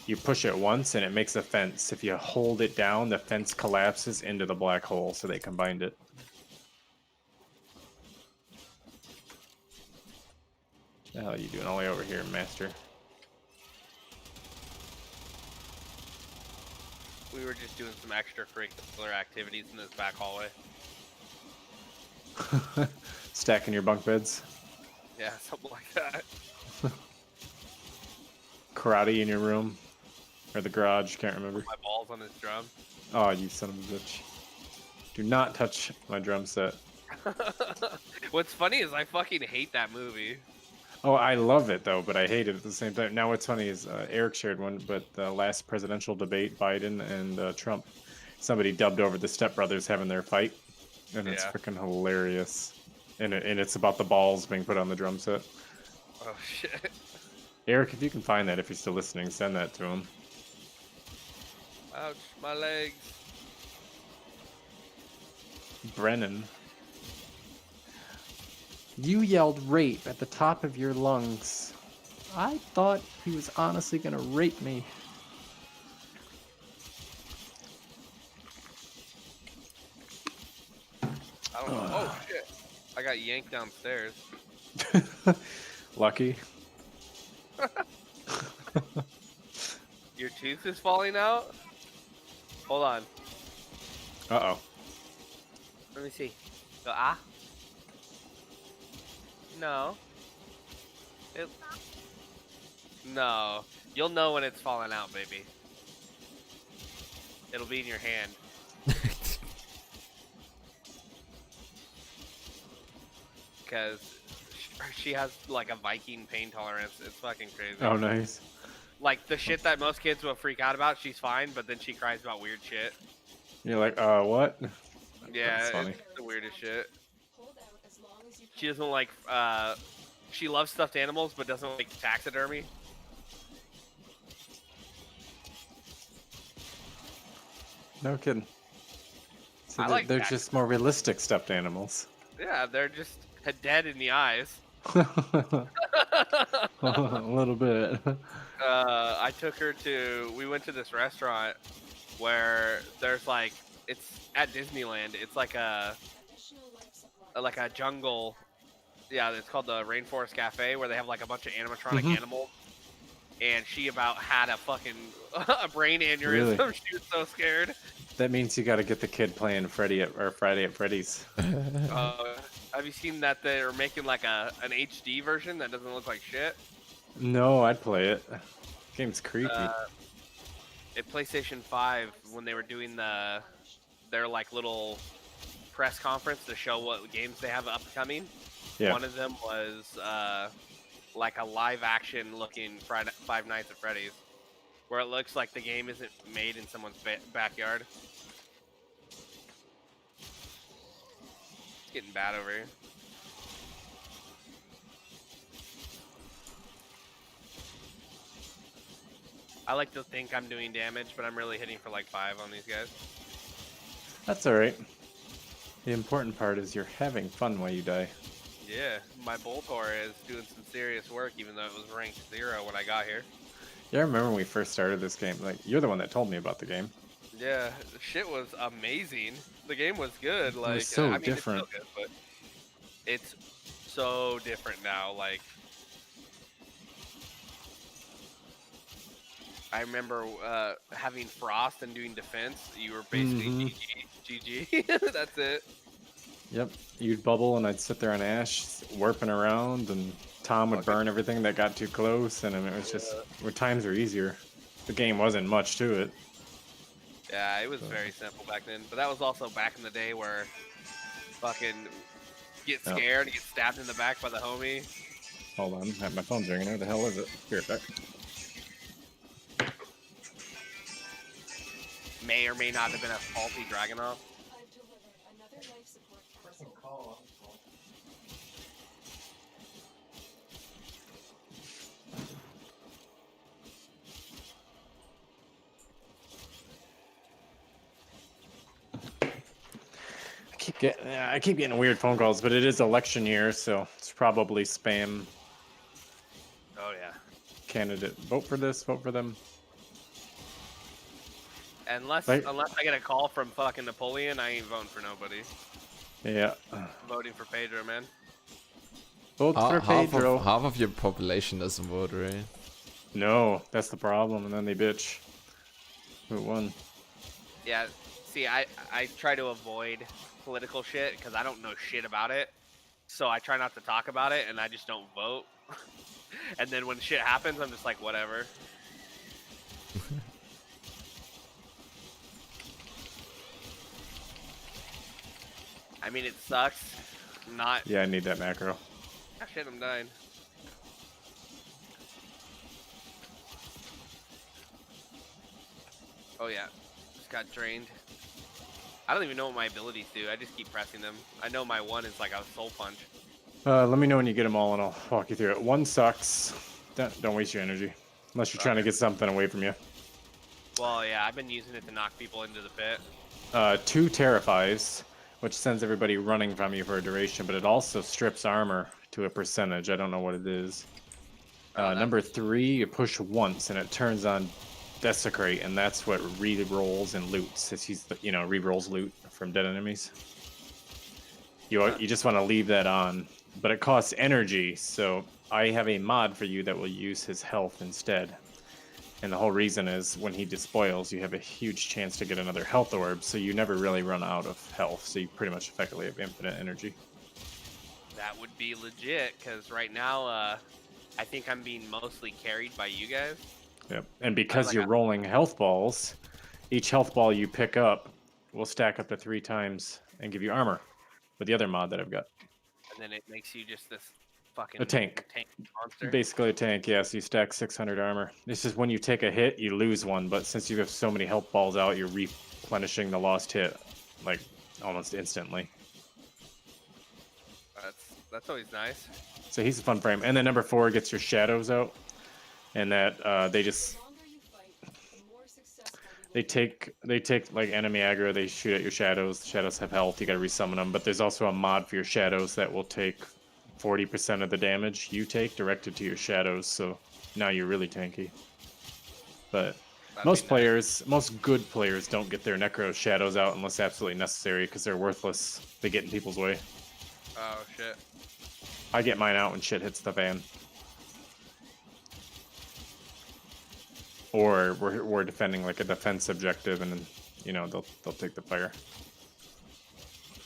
you push it once and it makes a fence. If you hold it down, the fence collapses into the black hole, so they combined it. What the hell are you doing all the way over here, Master? We were just doing some extracurricular activities in this back hallway. Stacking your bunk beds? Yeah, something like that. Karate in your room? Or the garage, can't remember. My balls on his drum. Oh, you son of a bitch. Do not touch my drum set. What's funny is I fucking hate that movie. Oh, I love it though, but I hate it at the same time. Now, what's funny is Eric shared one, but the last presidential debate, Biden and Trump, somebody dubbed over the Step Brothers having their fight, and it's Yeah. freaking hilarious. And it's about the balls being put on the drum set. Oh shit. Eric, if you can find that, if you're still listening, send that to him. Ouch, my legs. Brennan. You yelled rape at the top of your lungs. I thought he was honestly gonna rape me. I don't know. Oh shit. I got yanked downstairs. Lucky. Your tooth is falling out? Hold on. Uh-oh. Let me see. Go, ah? No. No. You'll know when it's falling out, baby. It'll be in your hand. Because she has like a Viking pain tolerance. It's fucking crazy. Oh, nice. Like the shit that most kids will freak out about, she's fine, but then she cries about weird shit. You're like, what? Yeah, That's funny. it's the weirdest shit. Hold out as long as you She doesn't like, she loves stuffed animals, but doesn't like taxidermy. No kidding. So I they're, like they're that. just more realistic stuffed animals. Yeah, they're just dead in the eyes. A little bit. I took her to, we went to this restaurant where there's like, it's at Disneyland. It's like additional life supply. a jungle. Yeah, it's called the Rainforest Cafe, where they have like a bunch of animatronic animals. And she about had a fucking a brain aneurysm. Really? She was so scared. That means you got to get the kid playing Friday at Freddy's. Have you seen that they're making like an HD version that doesn't look like shit? No, I'd play it. Game's creepy. At PlayStation 5, when they were doing their like little press conference to show what games they have upcoming, Yeah. one of them was like a live action looking Five Nights at Freddy's, where it looks like the game isn't made in someone's backyard. It's getting bad over here. I like to think I'm doing damage, but I'm really hitting for like 5 on these guys. That's alright. The important part is you're having fun while you die. Yeah, my Boltor is doing some serious work, even though it was ranked 0 when I got here. Yeah, I remember when we first started this game. Like, you're the one that told me about the game. Yeah, the shit was amazing. The game was good. Like, was so I mean, different. It's, still good, but it's so different now. Like, I remember having Frost and doing defense. You were basically GG. That's it. Yep. You'd bubble and I'd sit there on Ash, warping around, and Tom would burn everything that got too close, and I mean, it was just, where times were easier. The game wasn't much to it. Yeah, it was very simple back then. But that was also back in the day where fucking get Yep. scared and get stabbed in the back by the homie. Hold on, my phone's ringing. Where the hell is it? Here, back. may or may not have been a faulty Dragunov. I've delivered another life support capsule. I keep getting weird phone calls, but it is election year, so it's probably spam Oh yeah. candidate. Vote for this, vote for them. Unless Right. unless I get a call from fucking Napoleon, I ain't voting for nobody. Yeah. I'm voting for Pedro, man. Vote for Pedro. Half of your population doesn't vote, right? No, that's the problem, and then they bitch. Who won? Yeah. See, I try to avoid political shit because I don't know shit about it. So I try not to talk about it, and I just don't vote. And then when shit happens, I'm just like, whatever. I mean, it sucks. Not. Yeah, I need that macro. Ah, shit, I'm dying. Oh yeah, just got drained. I don't even know what my abilities do. I just keep pressing them. I know my one is like a soul punch. Let me know when you get them all, and I'll walk you through it. One sucks. Don't waste your energy, unless you're trying to get something away from you. Well, yeah, I've been using it to knock people into the pit. 2 terrifies, which sends everybody running from you for a duration, but it also strips armor to a percentage. I don't know what it is. Number 3, you push once, and it turns on Desecrate, and that's what re-rolls and loots. It's re-rolls loot from dead enemies. You just want to leave that on, but it costs energy, so I have a mod for you that will use his health instead. And the whole reason is when he despoils, you have a huge chance to get another health orb, so you never really run out of health, so you pretty much effectively have infinite energy. That would be legit, because right now, I think I'm being mostly carried by you guys. Yep. And because you're rolling health balls, each health ball you pick up will stack up to 3 times and give you armor with the other mod that I've got. And then it makes you just this fucking A tank. monster. Basically a tank, yeah, so you stack 600 armor. This is when you take a hit, you lose one, but since you have so many health balls out, you're replenishing the lost hit, like, almost instantly. That's always nice. So he's a fun frame. And then number 4 gets your shadows out. And that, they just... The longer you fight, the more successful They take like enemy aggro, they shoot at your shadows. The shadows have health, you gotta resummon them. But there's also a mod for your shadows that will take 40% of the damage you take directed to your shadows, so now you're really tanky. But most good players don't get their Necro shadows out unless absolutely necessary, because they're worthless. They get in people's way. Oh shit. I get mine out when shit hits the fan. Or we're defending like a defense objective, and then, you know, they'll take the fire.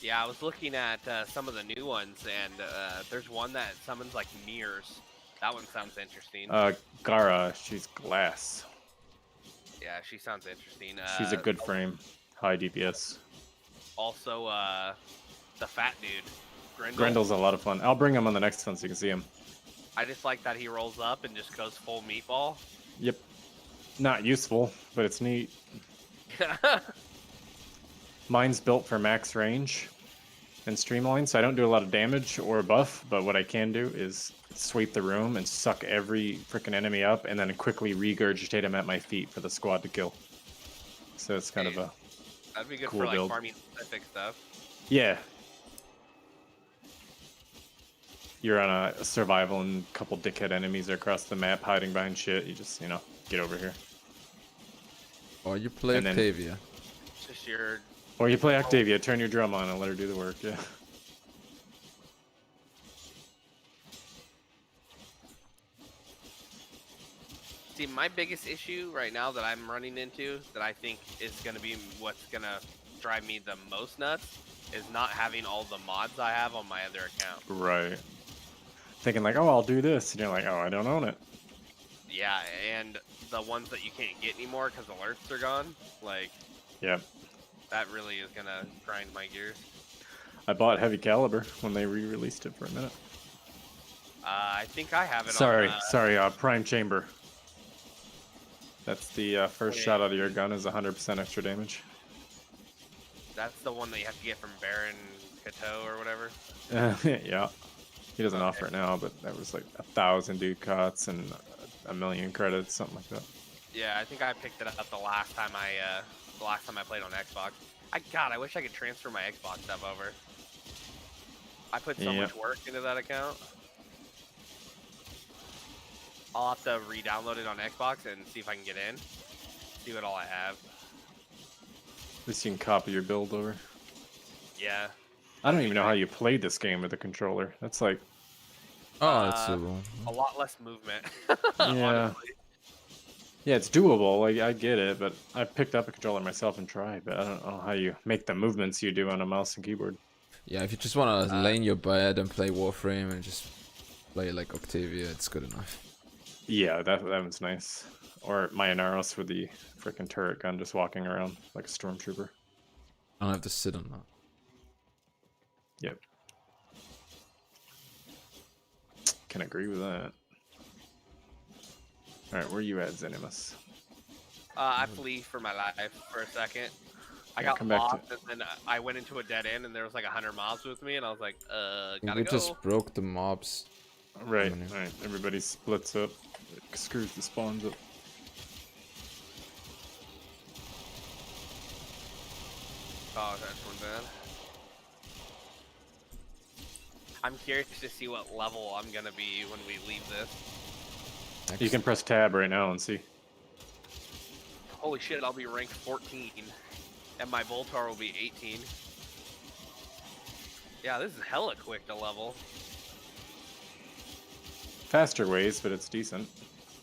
Yeah, I was looking at some of the new ones, and there's one that summons like mirrors. That one sounds interesting. Gara, she's glass. Yeah, she sounds interesting. She's a good frame, high DPS. Also, the fat dude, Grendel. Grendel's a lot of fun. I'll bring him on the next one so you can see him. I just like that he rolls up and just goes full meatball. Yep. Not useful, but it's neat. Mine's built for max range and streamline, so I don't do a lot of damage or buff, but what I can do is sweep the room and suck every freaking enemy up and then quickly regurgitate them at my feet for the squad to kill. So it's kind of a That'd be good cool for like build. farming specific stuff. Yeah. You're on a survival and a couple dickhead enemies are across the map hiding behind shit. You just, get over here. Or you play And then- Octavia. Just your Or you play Octavia, turn your drum on and let her do the work, yeah. See, my biggest issue right now that I'm running into, that I think is going to be what's going to drive me the most nuts, is not having all the mods I have on my other account. Right. Thinking like, oh, I'll do this. And you're like, oh, I don't own it. Yeah, and the ones that you can't get anymore because alerts are gone, like, Yeah. that really is going to grind my gears. I bought Heavy Caliber when they re-released it for a minute. I think I have it Sorry, on... Prime Chamber. That's the first shot out of your gun is 100% extra damage. That's the one that you have to get from Baron Kato or whatever. Yeah. He doesn't Okay. offer it now, but that was like 1,000 ducats and a million credits, something like that. Yeah, I think I picked it up the last time I played on Xbox. I wish I could transfer my Xbox stuff over. I put so much work into that account. I'll have to re-download it on Xbox and see if I can get in. See what all I have. At least you can copy your build over. Yeah. I don't even know how you played this game with a controller. That's like, Oh, that's Uh, doable. A lot less movement. yeah. Honestly. Yeah, it's doable. Like, I get it, but I picked up a controller myself and tried, but I don't know how you make the movements you do on a mouse and keyboard. Yeah, if you just want to lay in your bed and play Warframe and just play like Octavia, it's good enough. Yeah, that one's nice. Or my Inaros with the freaking turret gun just walking around like a stormtrooper. I don't have to sit on that. Yep. Can agree with that. Alright, where you at, Zenimus? I flee for my life for a second. I Yeah, got come back to- lost, and then I went into a dead end, and there was like 100 mobs with me, and I was like, gotta We go. just broke the mobs. Right, Many. alright. Everybody splits up. It screws the spawns up. Oh, that's one bad. I'm curious to see what level I'm gonna be when we leave this. You Next. can press tab right now and see. Holy shit, I'll be ranked 14, and my Voltar will be 18. Yeah, this is hella quick to level. Faster ways, but it's decent.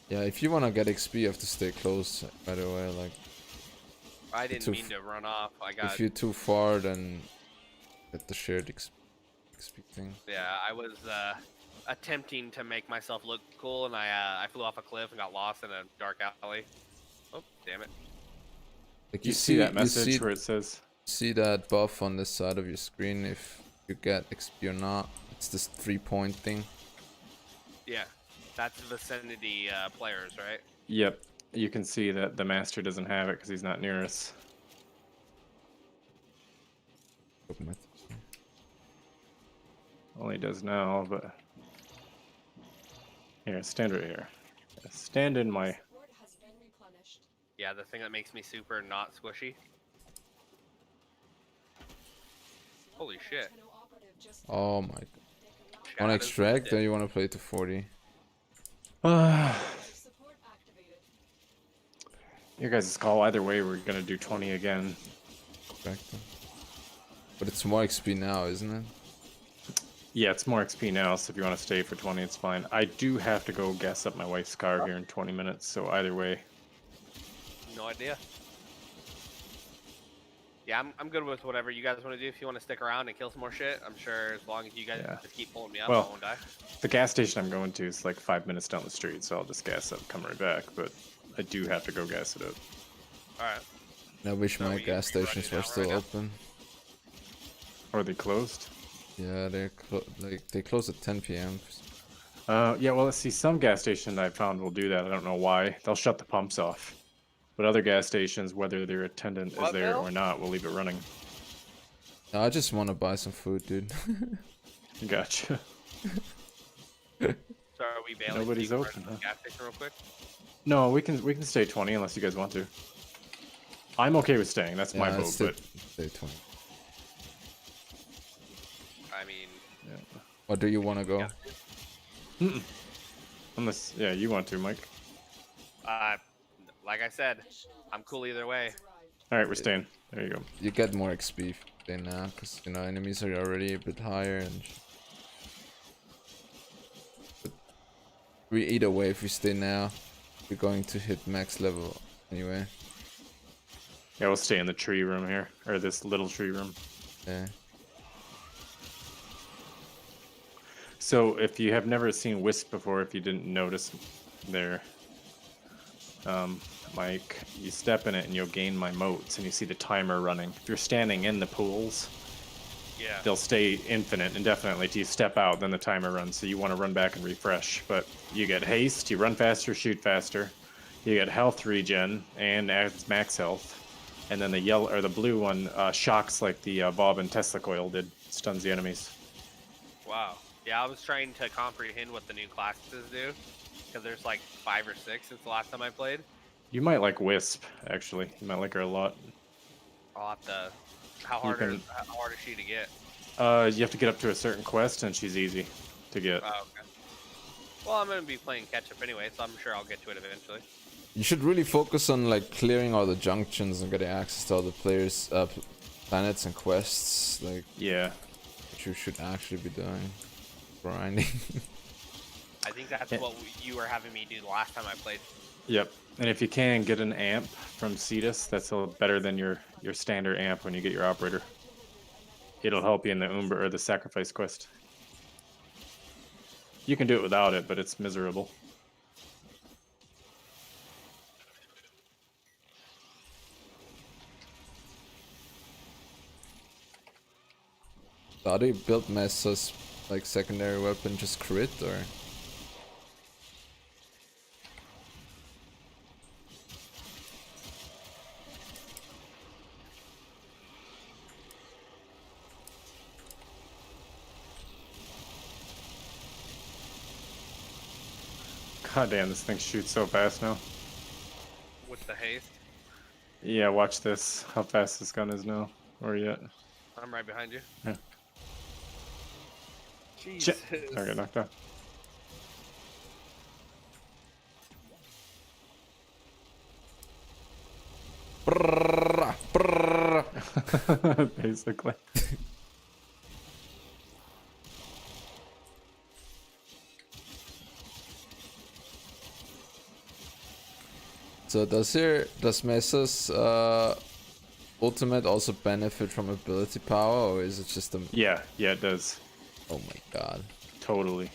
Yeah, if you want to get XP, you have to stay close, by the way. Like, I didn't too mean to run off. I got if you're too far, then get the shared XP thing. yeah. I was attempting to make myself look cool, and I flew off a cliff and got lost in a dark alley. Oh, damn it! Like You see that message you where it says, see that buff on the side of your screen if you get XP or not. It's this 3-point thing. Yeah, that's vicinity players, right? yep, you can see that the master doesn't have it because he's not near us. Only does now, but here, stand right here. Stand in my. Support has been replenished. Yeah, the thing that makes me super not squishy. Holy shit! Terminal operative just Oh my. Chat Want to is extract, legit. or you want to play to 40? support activated. Your guys' call. Either way, we're gonna do 20 again. Extract them. But it's more XP now, isn't it? Yeah, it's more XP now, so if you want to stay for 20, it's fine. I do have to go gas up my wife's car here in 20 minutes, so either way. No idea. Yeah, I'm good with whatever you guys want to do. If you want to stick around and kill some more shit, I'm sure as long as you guys Yeah. just keep pulling me up, Well, I won't die. The gas station I'm going to is like 5 minutes down the street, so I'll just gas up, come right back, but I do have to go gas it up. Alright. I wish So my we gas running stations now were right still now? open. Or are they closed? Yeah, they close at 10 p.m. Yeah, well, let's see. Some gas stations I found will do that. I don't know why. They'll shut the pumps off. But other gas stations, whether their attendant is What there now? or not, will leave it running. No, I just want to buy some food, dude. Gotcha. So are we bailing? Nobody's so you can open, run to the gas station real quick? No, we can stay 20 unless you guys want to. I'm okay with staying. That's my Yeah, vote, stay, but stay 20. I mean, Or do you want to go? Yeah. unless you want to, Mike. like I said, I'm cool either way. All right, we're staying. There you go. You get more XP if you stay now, because you know enemies are already a bit higher, and but we either way, if we stay now, we're going to hit max level anyway. Yeah, we'll stay in the tree room here, or this little tree room. Yeah. So if you have never seen Wisp before, if you didn't notice there, Mike, you step in it and you'll gain my motes, and you see the timer running. If you're standing in the pools, Yeah. they'll stay infinite indefinitely till you step out, then the timer runs. So you want to run back and refresh, but you get haste, you run faster, shoot faster. you get health regen and adds max health. And then the yellow or the blue one shocks like the Bob and Tesla coil did, stuns the enemies. Wow. Yeah, I was trying to comprehend what the new classes do, because there's like 5 or 6 since the last time I played. You might like Wisp, actually. You might like her a lot. I'll have to. How hard is she to get? You have to get up to a certain quest, and she's easy to get. Oh, okay. Well, I'm gonna be playing catch up anyway, so I'm sure I'll get to it eventually. You should really focus on like clearing all the junctions and getting access to all the players, planets and quests. Like, Yeah. what you should actually be doing, grinding. I think that's what you were having me do the last time I played. Yep. And if you can get an amp from Cetus, that's a little better than your standard amp when you get your operator. It'll help you in the Umber or the sacrifice quest. You can do it without it, but it's miserable. How do you build Mesa's like secondary weapon? Just crit or? God damn, this thing shoots so fast now. With the haste, Yeah, watch this. How fast this gun is now. Or yet. I'm right behind you. Yeah. Jesus. Target knocked out. Brrrr, brrrr. Basically. So does Mesa's ultimate also benefit from ability power, or is it just a? Yeah, it does. Oh my god! Totally.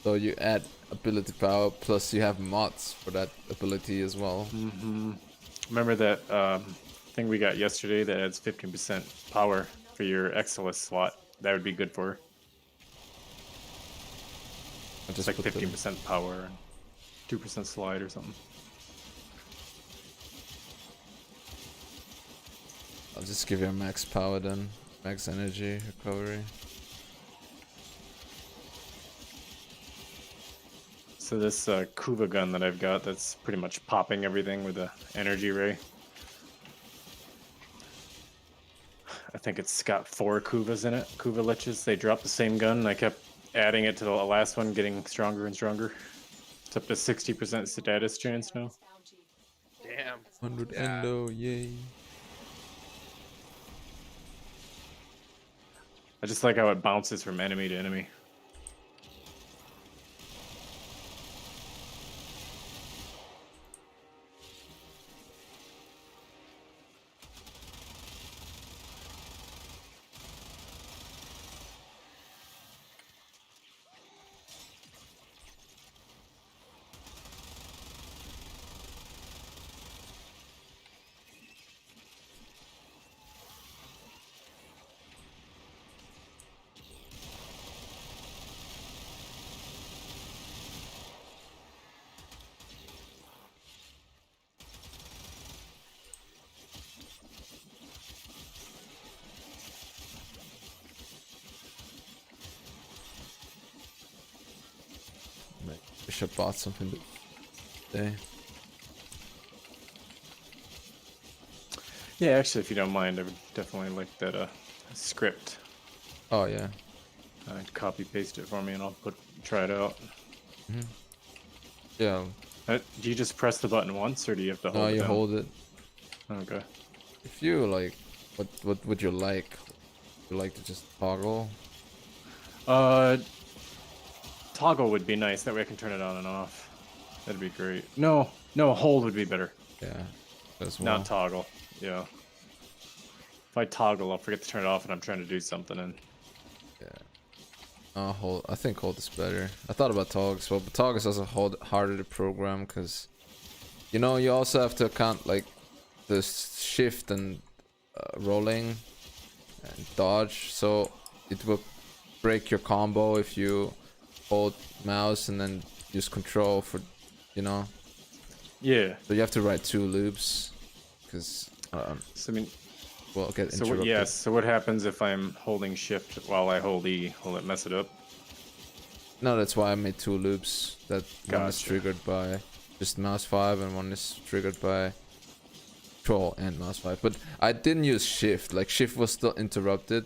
So you add ability power plus you have mods for that ability as well. Mm-hmm. Remember that thing we got yesterday that adds 15% power for your Exilus slot? That would be good for her. I It's like 15% power, 2% slide or something. I'll just give you a max power then, max energy recovery. So this Kuva gun that I've got, that's pretty much popping everything with a energy ray. I think it's got 4 Kuvas in it, Kuva Liches. They dropped the same gun, and I kept adding it to the last one, getting stronger and stronger. It's up to 60% status chance now. Damn. 100 Yeah. endo, yay. I just like how it bounces from enemy to enemy. Wish I bought something today. Yeah, actually, if you don't mind, I would definitely like that script. Oh yeah. Copy paste it for me, and I'll try it out. Yeah. Do you just press the button once, or do you have to hold No, it you down? hold it. Okay. If you like, what would you like? You like to just toggle? Toggle would be nice. That way I can turn it on and off. That'd be great. No, hold would be better. Yeah. As well. Not toggle. Yeah. If I toggle, I'll forget to turn it off, and I'm trying to do something. And Hold. I think hold is better. I thought about toggle as well, but toggle is also harder to program because, you know, you also have to account like the shift and rolling and dodge. So it will break your combo if you hold mouse and then use control for, you know. Yeah. So you have to write 2 loops, because So I mean, we'll get so interrupted. what, yeah. So what happens if I'm holding shift while I hold E? Will it mess it up? No, that's why I made 2 loops. That one is Gotcha. triggered by just mouse 5, and one is triggered by control and mouse 5. But I didn't use shift. Like shift was still interrupted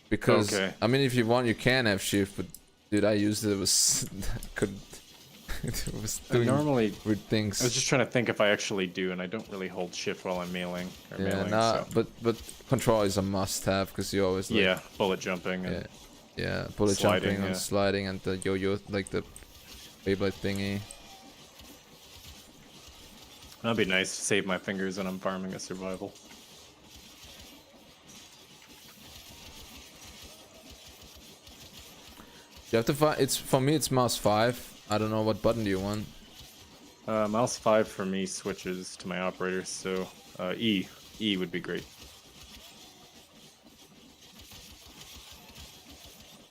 because Okay. I mean, if you want, you can have shift. But dude, I used it. It was could it was doing Normally, weird things. I was just trying to think if I actually do, and I don't really hold shift while I'm mailing. Or yeah, mailing, nah, so. but control is a must-have because you always like, Yeah, bullet jumping. And, yeah, bullet sliding, jumping and yeah. sliding and the yo-yo, like the Beyblade thingy. That'd be nice to save my fingers when I'm farming a survival. You have to find. It's for me. It's mouse 5. I don't know what button do you want. Mouse 5 for me switches to my operator, so E. E would be great.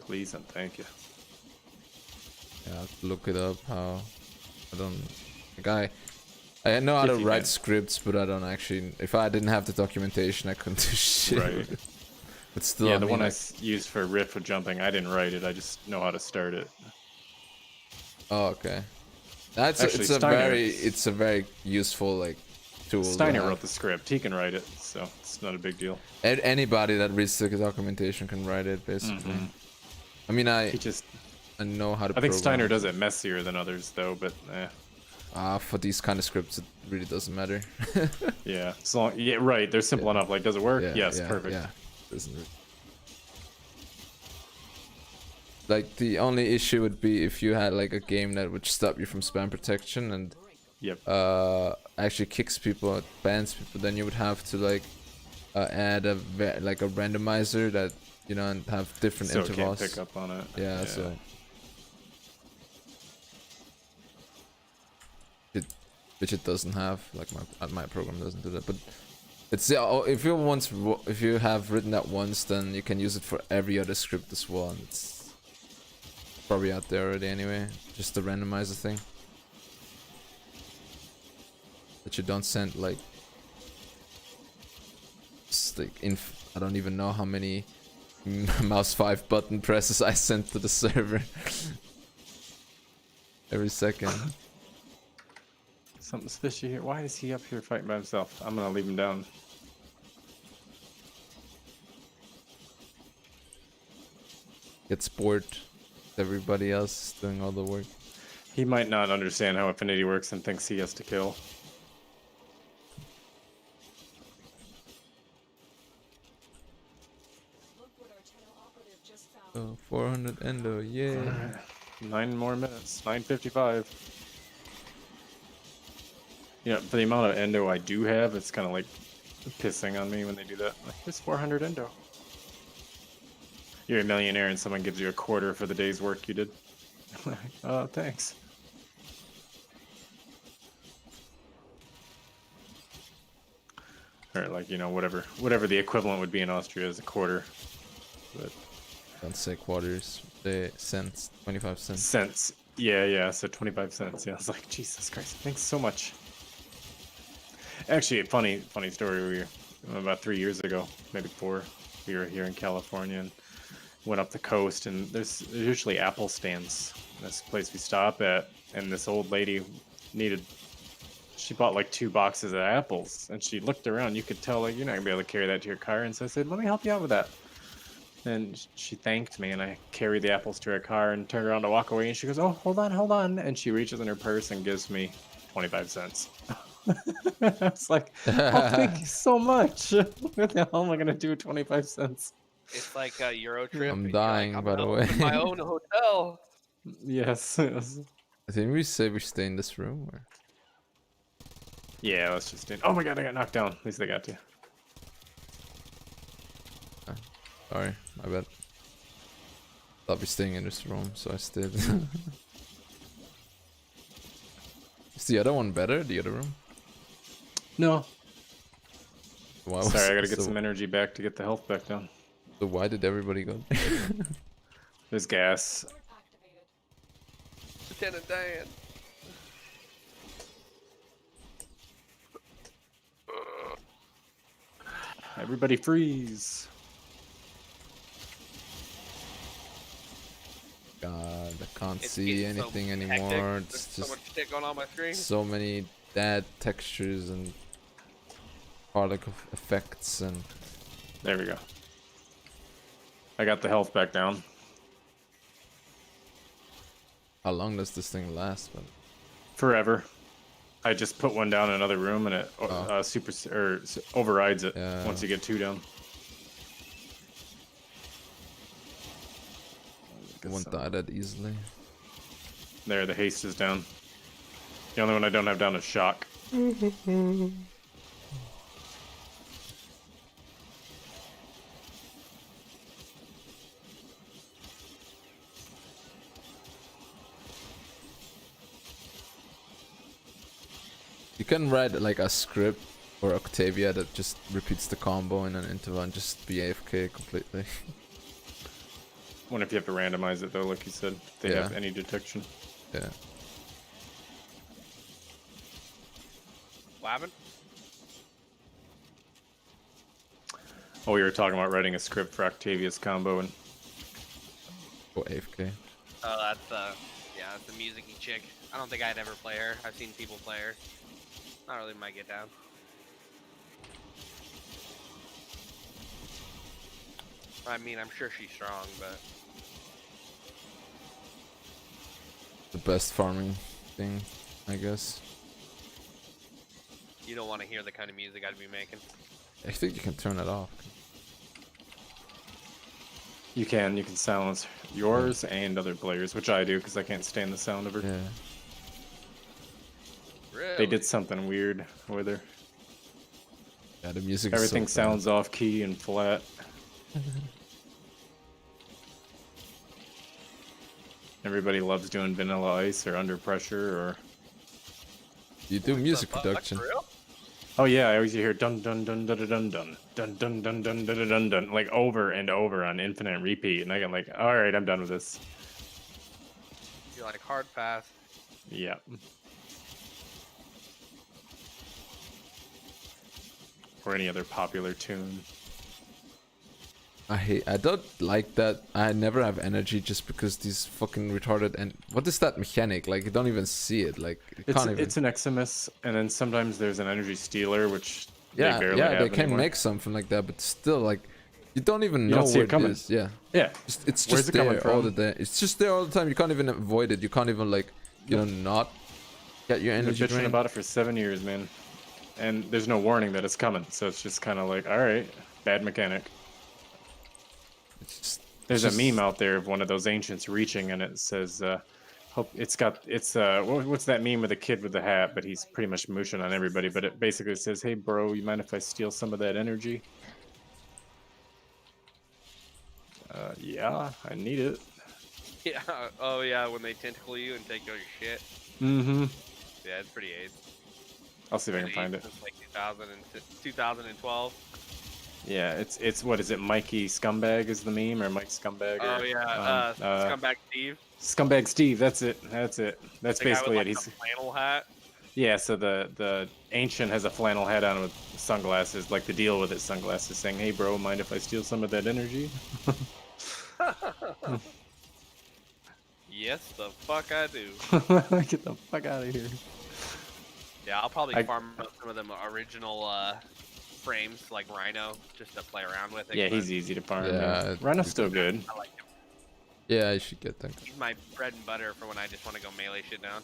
Please and thank you. Yeah, I have to look it up. How I don't. Like I know how to If you write can. scripts, but I don't actually. If I didn't have the documentation, I couldn't do shit. Right. But still, Yeah, I the mean, one I like- used for riff with jumping, I didn't write it. I just know how to start it. Oh, okay. That's Actually, it's a very useful like tool. to Steiner have. wrote the script. He can write it, so it's not a big deal. Anybody that reads the documentation can write it, basically. Mhm. I mean, He just. I know how to. I think program. Steiner does it messier than others, though. But For these kind of scripts, it really doesn't matter. yeah, as long, yeah, right. They're simple enough. Like, does it work? Yes, perfect. Yeah, doesn't it? Like the only issue would be if you had like a game that would stop you from spam protection and Yep. actually kicks people, bans people, then you would have to like add like a randomizer that and have different So it intervals. can't pick up on it. Yeah, so which it doesn't have. Like my program doesn't do that, but it's if you have written that once, then you can use it for every other script as well, and it's probably out there already anyway. Just the randomizer thing that you don't send like I don't even know how many mouse 5 button presses I sent to the server every second. Something's fishy here. Why is he up here fighting by himself? I'm gonna leave him down. Gets bored. Everybody else is doing all the work. He might not understand how Affinity works and thinks he has to kill. Look what our channel operative just found. Oh, 400 endo, yeah. 9 more minutes. 9:55. Yeah, for the amount of endo I do have, it's kind of like pissing on me when they do that. Like, here's 400 endo. You're a millionaire and someone gives you a quarter for the day's work you did. Oh, thanks. Or like, whatever the equivalent would be in Austria is a quarter. But Don't say quarters, say cents, 25 cents. cents. Yeah, so 25 cents. Yeah, I was like, Jesus Christ, thanks so much. Actually, a funny story. About 3 years ago, maybe 4, we were here in California and went up the coast, and there's usually Apple stands. This place we stop at, and this old lady she bought like 2 boxes of apples, and she looked around. You could tell, like, you're not gonna be able to carry that to your car. And so I said, let me help you out with that. And she thanked me, and I carried the apples to her car and turned around to walk away. And she goes, "Oh, hold on!" And she reaches in her purse and gives me 25 cents. I was like, "Oh, thank you so much. What the hell am I gonna do with 25 cents?" It's like a Euro trip. I'm and you're like, dying, I'm by gonna the way. open my own hotel. Yes. Didn't we say we stay in this room? Or? Yeah, let's just do. Oh my God, I got knocked down. At least I got to. Sorry, my bad. Thought we're staying in this room, so I stayed. Is the other one better? The other room? No. Why was Sorry, I gotta get so, some energy back to get the health back down. So why did everybody go? There's gas. Activated. Lieutenant Dan. Everybody freeze. God, I can't It's see getting so anything hectic. anymore. There's It's so just much shit going on my screen. so many dead textures and particle effects and There we go. I got the health back down. how long does this thing last? But Forever. I just put one down in another room and it Oh. overrides it Yeah. once you get 2 down. it won't die that easily. There, the haste is down. The only one I don't have down is shock. You can write like a script or Octavia that just repeats the combo in an interval and just be AFK completely. Wonder if you have to randomize it though, like you said, if they have Yeah. any detection. Yeah. What happened? Oh, we were talking about writing a script for Octavia's combo, and Or AFK. Oh, that's yeah, that's the music-y chick. I don't think I'd ever play her. I've seen people play her. Not really my get down. I mean, I'm sure she's strong, but The best farming thing, I guess. you don't want to hear the kind of music I'd be making. I think you can turn it off. you can silence yours and other players, which I do because I can't stand the sound of her. Yeah. Really? They did something weird with her. Yeah, the music Everything is so bad. sounds off key and flat. Everybody loves doing Vanilla Ice or Under Pressure or. You do music fuck? production. For real? Oh yeah, I always hear dun dun dun dun dun dun dun dun dun dun dun dun dun like over and over on infinite repeat, and I get like, all right, I'm done with this. You like hard pass? Yeah. Or any other popular tune. I don't like that. I never have energy just because these fucking retarded and what is that mechanic? Like you don't even see it. Like you It's can't even. it's an Eximus, and then sometimes there's an energy stealer, which yeah, they barely yeah, have they can anymore. make something like that, but still, like you don't even You know don't see where it coming. is. Yeah, Yeah. it's Where's just it coming there all from? the day. It's just there all the time. You can't even avoid it. You can't even like not get your I've been energy bitching drained. about it for 7 years, man. And there's no warning that it's coming, so it's just kind of like, all right, bad mechanic. It's just, There's it's a just- meme out there of one of those ancients reaching, and it says, "Hope it's what's that meme with the kid with the hat?" But he's pretty much mooshing on everybody. But it basically says, "Hey, bro, you mind if I steal some of that energy?" Yeah, I need it. Yeah. Oh yeah, when they tentacle you and take all your shit. Mm-hmm. Yeah, it's pretty AIDS. I'll see if I can find it. Since like 2012. Yeah, it's what is it? Mikey Scumbag is the meme, or Mike Scumbag? Oh or, yeah, Scumbag Steve. Scumbag Steve. That's it. That's The guy basically with, it. like, He's the flannel hat. yeah. So the ancient has a flannel hat on with sunglasses, like the deal with it. Sunglasses, saying, "Hey, bro, mind if I steal some of that energy?" Yes, the fuck I do. Get the fuck out of here. Yeah, I'll probably I- farm up some of them original frames like Rhino just to play around with it. Yeah, 'cause he's easy to farm. Yeah, man. Rhino's still good. I like him. yeah, I should get that. He's my bread and butter for when I just want to go melee shit down.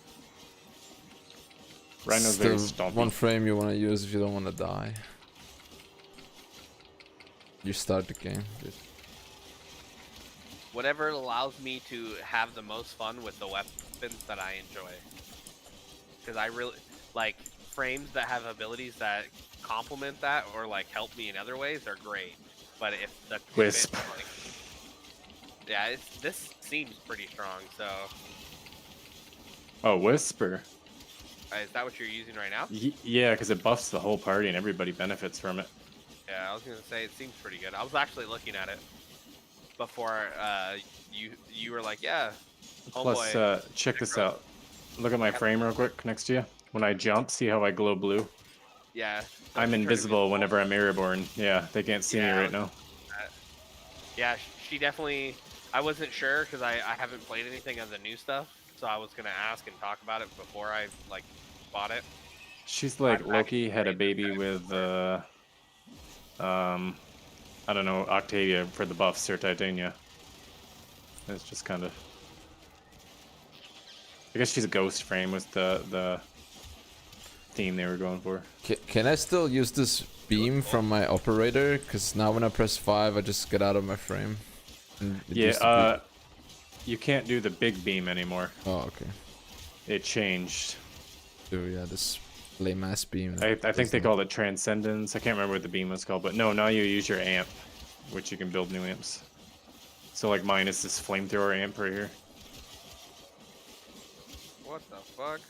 Rhino's It's very the stompy. one frame you want to use if you don't want to die. You start the game. Just- Whatever allows me to have the most fun with the weapons that I enjoy. Because I really like frames that have abilities that complement that or like help me in other ways are great. But if the Wisp. like, yeah, this seems pretty strong. So Oh, Whisper. is that what you're using right now? Yeah, because it buffs the whole party and everybody benefits from it. Yeah, I was gonna say it seems pretty good. I was actually looking at it before you were like, yeah. Plus, homeboy, check this gross. out. Look at my frame real quick next to you. When I jump, see how I glow blue? Yeah, I'm turn invisible whenever I'm airborne. Yeah, they can't see me Yeah, right now. Yeah, she definitely. I wasn't sure because I haven't played anything of the new stuff, so I was gonna ask and talk about it before I like bought it. She's like I'm Loki actually had a ready to baby check with for I don't know, Octavia for the buff, Sir Titania. It's just kind of. I guess she's a ghost frame was the theme they were going for. Can I still use this beam from my operator? Because now when I press 5, I just get out of my frame. And it used to Yeah, you can't do the big beam anymore. Oh, okay. It changed. So yeah, this lame ass beam. I think they called it Transcendence. I can't remember what the beam was called, but no, now you use your amp, which you can build new amps. So like mine is this flamethrower amp right here. what the fuck.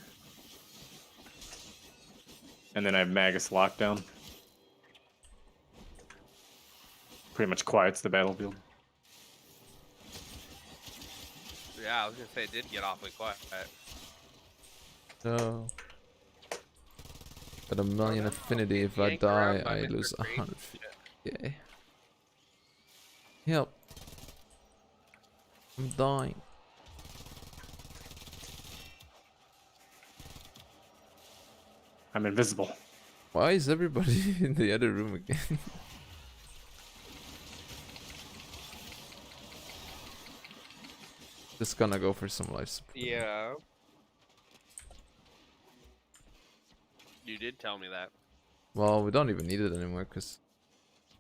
And then I have Magus Lockdown. Pretty much quiets the battlefield. Yeah, I was gonna say it did get awfully quiet. No. Got a million affinity. If I Yanked die, around by I Mr. lose Freak. 100. Yeah. Help. I'm dying. I'm invisible. Why is everybody in the other room again? Just gonna go for some life support. Yeah. You did tell me that. Well, we don't even need it anymore because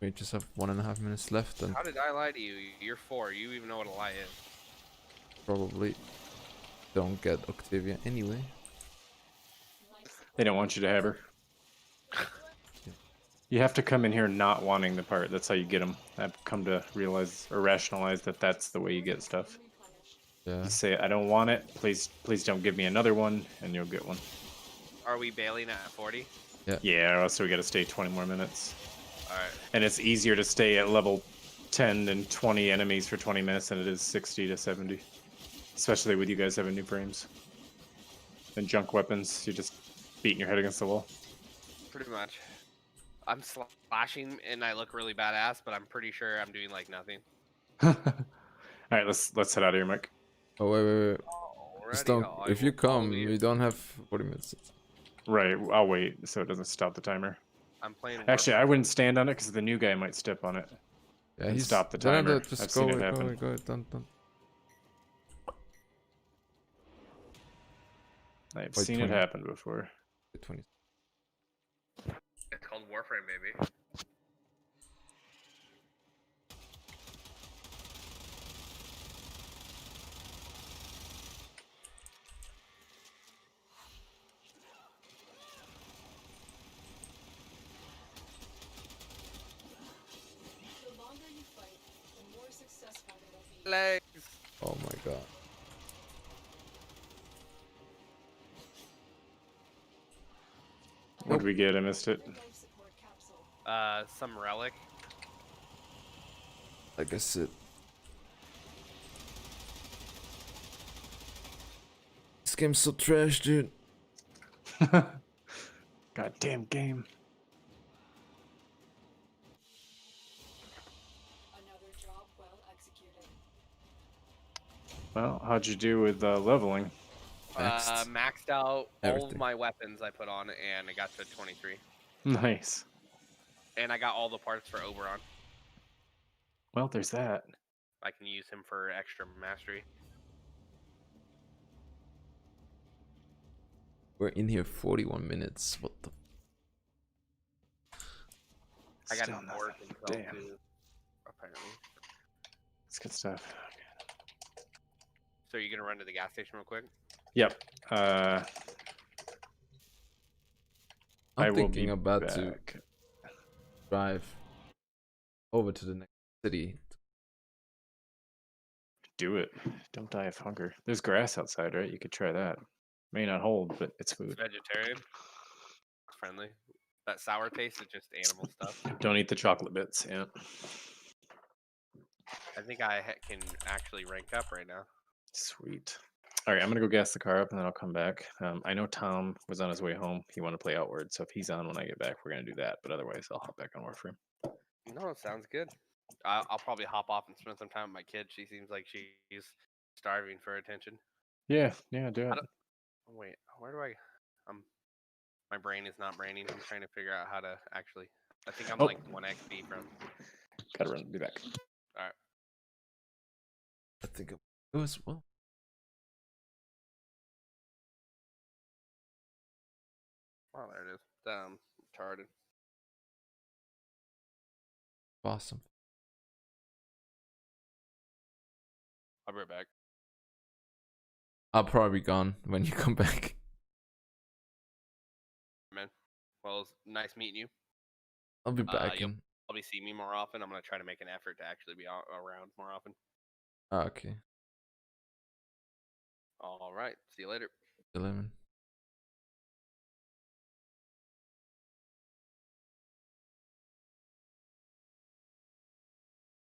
we just have 1.5 minutes left and How did I lie to you? You're 4. You even know what a lie is. probably don't get Octavia anyway. They don't want you to have her. You have to come in here not wanting the part. That's how you get them. I've come to realize or rationalize that that's the way you get stuff. Yeah. You say, I don't want it. Please don't give me another one, and you'll get one. Are we bailing at 40? Yeah, or else we got to stay 20 more minutes. Alright. And it's easier to stay at level 10 and 20 enemies for 20 minutes than it is 60 to 70. Especially with you guys having new frames. And junk weapons, you're just beating your head against the wall. Pretty much. I'm slashing and I look really badass, but I'm pretty sure I'm doing like nothing. Alright, let's head out of here, Mike. Oh wait. Just don't. Alrighty, If I you will follow come, you. we don't have 40 minutes. Right, I'll wait so it doesn't stop the timer. I'm playing. Actually, I wouldn't stand on it because the new guy might step on it. Yeah, And he's stop the no, no, timer. just I've go seen it away, happen. go away. Don't. I've Wait, seen 20. it happen before. 20. It's called Warframe, baby. The longer you fight, the more successful it'll be. Legs. Oh my god. What did we get? I missed it. The life support capsule. Some relic. I guess it. This game's so trash, dude. Goddamn game. Another job well executed. Well, how'd you do with leveling? Next. Maxed out all Everything. of my weapons I put on, and I got to 23. Nice. And I got all the parts for Oberon. Well, there's that. I can use him for extra mastery. We're in here 41 minutes. What the? I got Still him nothing. bored himself Damn. too, apparently. It's good stuff. So you're gonna run to the gas station real quick? Yep. I'm I will thinking be about back. to drive over to the next city. Do it. Don't die of hunger. There's grass outside, right? You could try that. May not hold, but it's It's food. vegetarian. Friendly. That sour taste is just animal stuff. Don't eat the chocolate bits. Yeah. I think I can actually rank up right now. Sweet. All right, I'm gonna go gas the car up and then I'll come back. I know Tom was on his way home. He wanted to play Outward, so if he's on when I get back, we're gonna do that. But otherwise, I'll hop back on Warframe. No, sounds good. I'll probably hop off and spend some time with my kid. She seems like she's starving for attention. Yeah, do I it. don't- Wait, where do I? My brain is not braining. I'm trying to figure out how to actually. I think I'm Oh. like 1 XP from. Gotta run. Be back. I think it was well. Oh, there it is. Damn, retarded. Awesome. I'll be right back. I'll probably be gone when you come back. Man, well, it's nice meeting you. I'll be back you'll in. probably see me more often. I'm gonna try to make an effort to actually be around more often. Ah, okay. All right. See you later. 11.